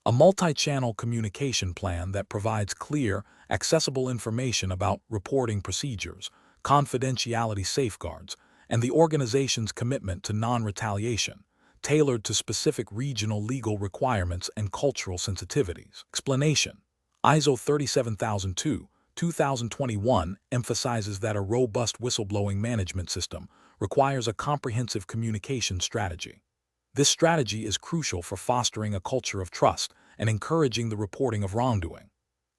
A multi-channel communication plan that provides clear, accessible information about reporting procedures, confidentiality safeguards, and the organization's commitment to non-retaliation, tailored to specific regional legal requirements and cultural sensitivities. Explanation. ISO 37002, 2021 emphasizes that a robust whistleblowing management system requires a comprehensive communication strategy. This strategy is crucial for fostering a culture of trust and encouraging the reporting of wrongdoing.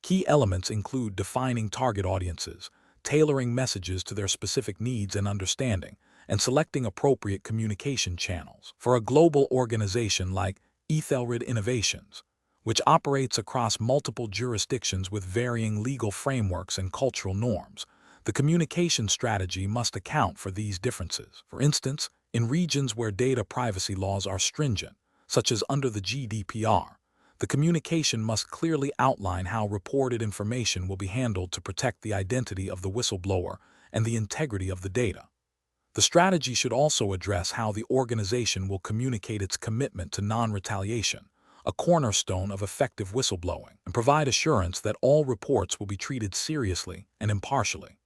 Key elements include defining target audiences, tailoring messages to their specific needs and understanding, and selecting appropriate communication channels. For a global organization like Ethelred Innovations, which operates across multiple jurisdictions with varying legal frameworks and cultural norms, the communication strategy must account for these differences. For instance, in regions where data privacy laws are stringent, such as under the GDPR, the communication must clearly outline how reported information will be handled to protect the identity of the whistleblower and the integrity of the data. The strategy should also address how the organization will communicate its commitment to non-retaliation, a cornerstone of effective whistleblowing, and provide assurance that all reports will be treated seriously and impartially.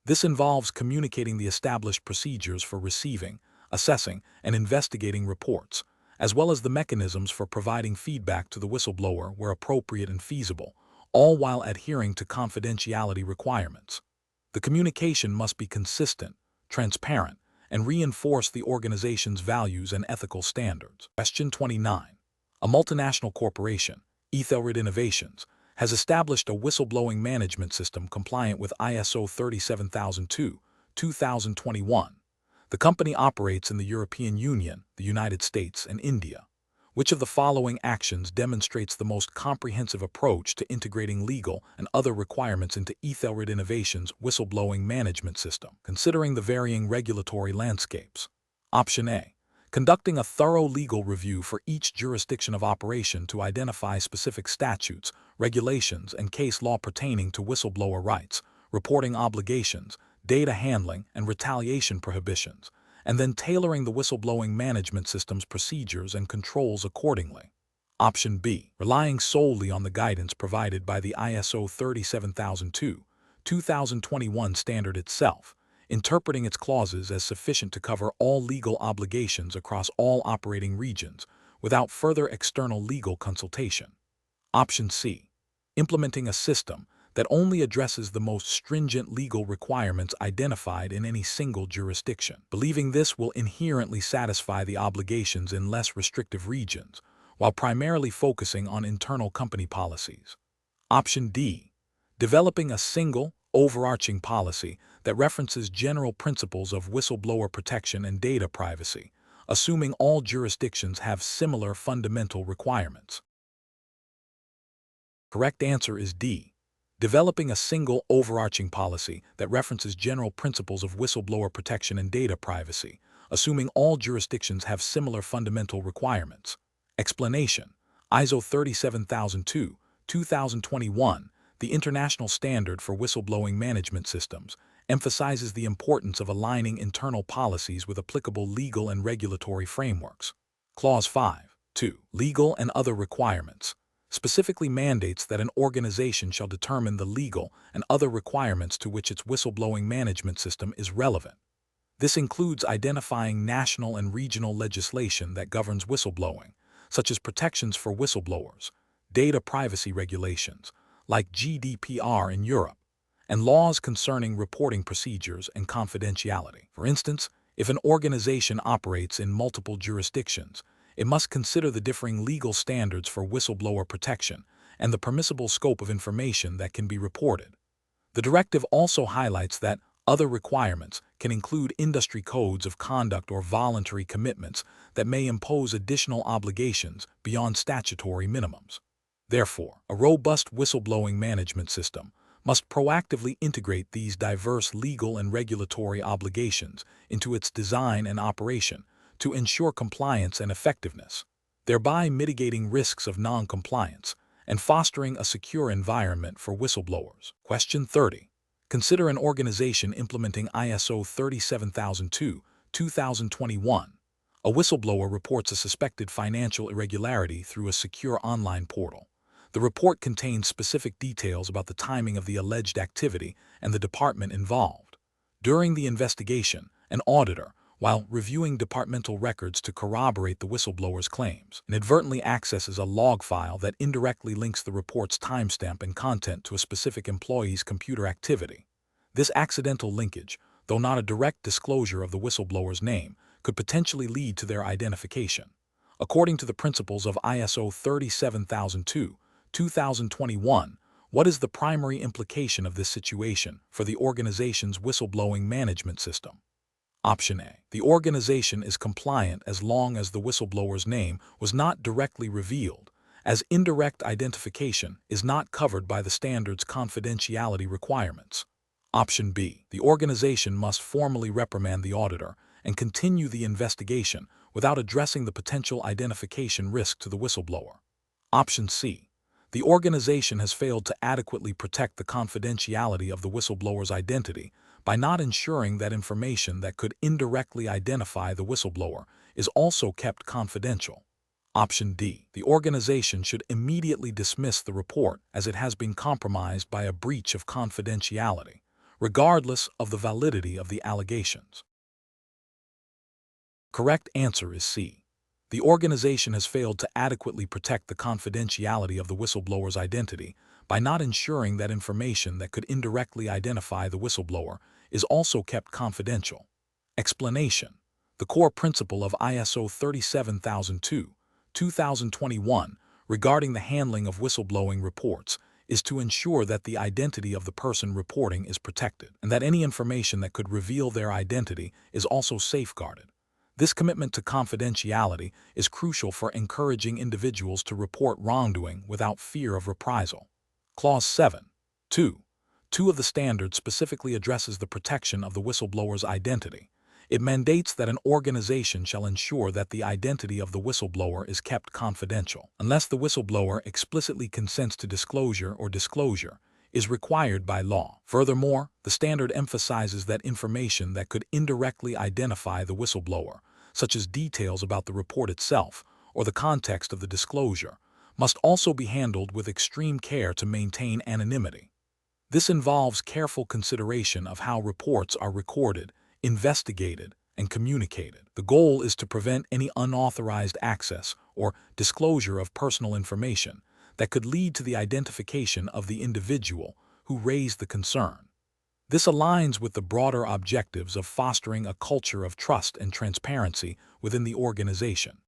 This involves communicating the established procedures for receiving, assessing, and investigating reports, as well as the mechanisms for providing feedback to the whistleblower where appropriate and feasible, all while adhering to confidentiality requirements. The communication must be consistent, transparent, and reinforce the organization's values and ethical standards. Question 29. A multinational corporation, Ethelred Innovations, has established a whistleblowing management system compliant with ISO 37002, 2021. The company operates in the European Union, the United States, and India. Which of the following actions demonstrates the most comprehensive approach to integrating legal and other requirements into Ethelred Innovations' whistleblowing management system, considering the varying regulatory landscapes? Option A. Conducting a thorough legal review for each jurisdiction of operation to identify specific statutes, regulations, and case law pertaining to whistleblower rights, reporting obligations, data handling, and retaliation prohibitions, and then tailoring the whistleblowing management system's procedures and controls accordingly. Option B. Relying solely on the guidance provided by the ISO 37002, 2021 standard itself, interpreting its clauses as sufficient to cover all legal obligations across all operating regions without further external legal consultation. Option C. Implementing a system that only addresses the most stringent legal requirements identified in any single jurisdiction, believing this will inherently satisfy the obligations in less restrictive regions, while primarily focusing on internal company policies. Option D. Developing a single, overarching policy that references general principles of whistleblower protection and data privacy, assuming all jurisdictions have similar fundamental requirements. Correct answer is D. Developing a single overarching policy that references general principles of whistleblower protection and data privacy, assuming all jurisdictions have similar fundamental requirements. Explanation: ISO 37002, 2021, the international standard for whistleblowing management systems, emphasizes the importance of aligning internal policies with applicable legal and regulatory frameworks. Clause 5.2. Legal and other requirements specifically mandates that an organization shall determine the legal and other requirements to which its whistleblowing management system is relevant. This includes identifying national and regional legislation that governs whistleblowing, such as protections for whistleblowers, data privacy regulations, like GDPR in Europe, and laws concerning reporting procedures and confidentiality. For instance, if an organization operates in multiple jurisdictions, it must consider the differing legal standards for whistleblower protection and the permissible scope of information that can be reported. The directive also highlights that other requirements can include industry codes of conduct or voluntary commitments that may impose additional obligations beyond statutory minimums. Therefore, a robust whistleblowing management system must proactively integrate these diverse legal and regulatory obligations into its design and operation to ensure compliance and effectiveness, thereby mitigating risks of non-compliance and fostering a secure environment for whistleblowers. Question 30. Consider an organization implementing ISO 37002, 2021. A whistleblower reports a suspected financial irregularity through a secure online portal. The report contains specific details about the timing of the alleged activity and the department involved. During the investigation, an auditor, while reviewing departmental records to corroborate the whistleblower's claims, inadvertently accesses a log file that indirectly links the report's timestamp and content to a specific employee's computer activity. This accidental linkage, though not a direct disclosure of the whistleblower's name, could potentially lead to their identification. According to the principles of ISO 37002, 2021, what is the primary implication of this situation for the organization's whistleblowing management system? Option A. The organization is compliant as long as the whistleblower's name was not directly revealed, as indirect identification is not covered by the standard's confidentiality requirements. Option B. The organization must formally reprimand the auditor and continue the investigation without addressing the potential identification risk to the whistleblower. Option C. The organization has failed to adequately protect the confidentiality of the whistleblower's identity by not ensuring that information that could indirectly identify the whistleblower is also kept confidential. Option D. The organization should immediately dismiss the report as it has been compromised by a breach of confidentiality, regardless of the validity of the allegations. Correct answer is C. The organization has failed to adequately protect the confidentiality of the whistleblower's identity by not ensuring that information that could indirectly identify the whistleblower is also kept confidential. Explanation: the core principle of ISO 37002, 2021 regarding the handling of whistleblowing reports is to ensure that the identity of the person reporting is protected and that any information that could reveal their identity is also safeguarded. This commitment to confidentiality is crucial for encouraging individuals to report wrongdoing without fear of reprisal. Clause 7.2 of the standard specifically addresses the protection of the whistleblower's identity. It mandates that an organization shall ensure that the identity of the whistleblower is kept confidential, unless the whistleblower explicitly consents to disclosure or disclosure is required by law. Furthermore, the standard emphasizes that information that could indirectly identify the whistleblower, such as details about the report itself or the context of the disclosure, must also be handled with extreme care to maintain anonymity. This involves careful consideration of how reports are recorded, investigated, and communicated. The goal is to prevent any unauthorized access or disclosure of personal information that could lead to the identification of the individual who raised the concern. This aligns with the broader objectives of fostering a culture of trust and transparency within the organization.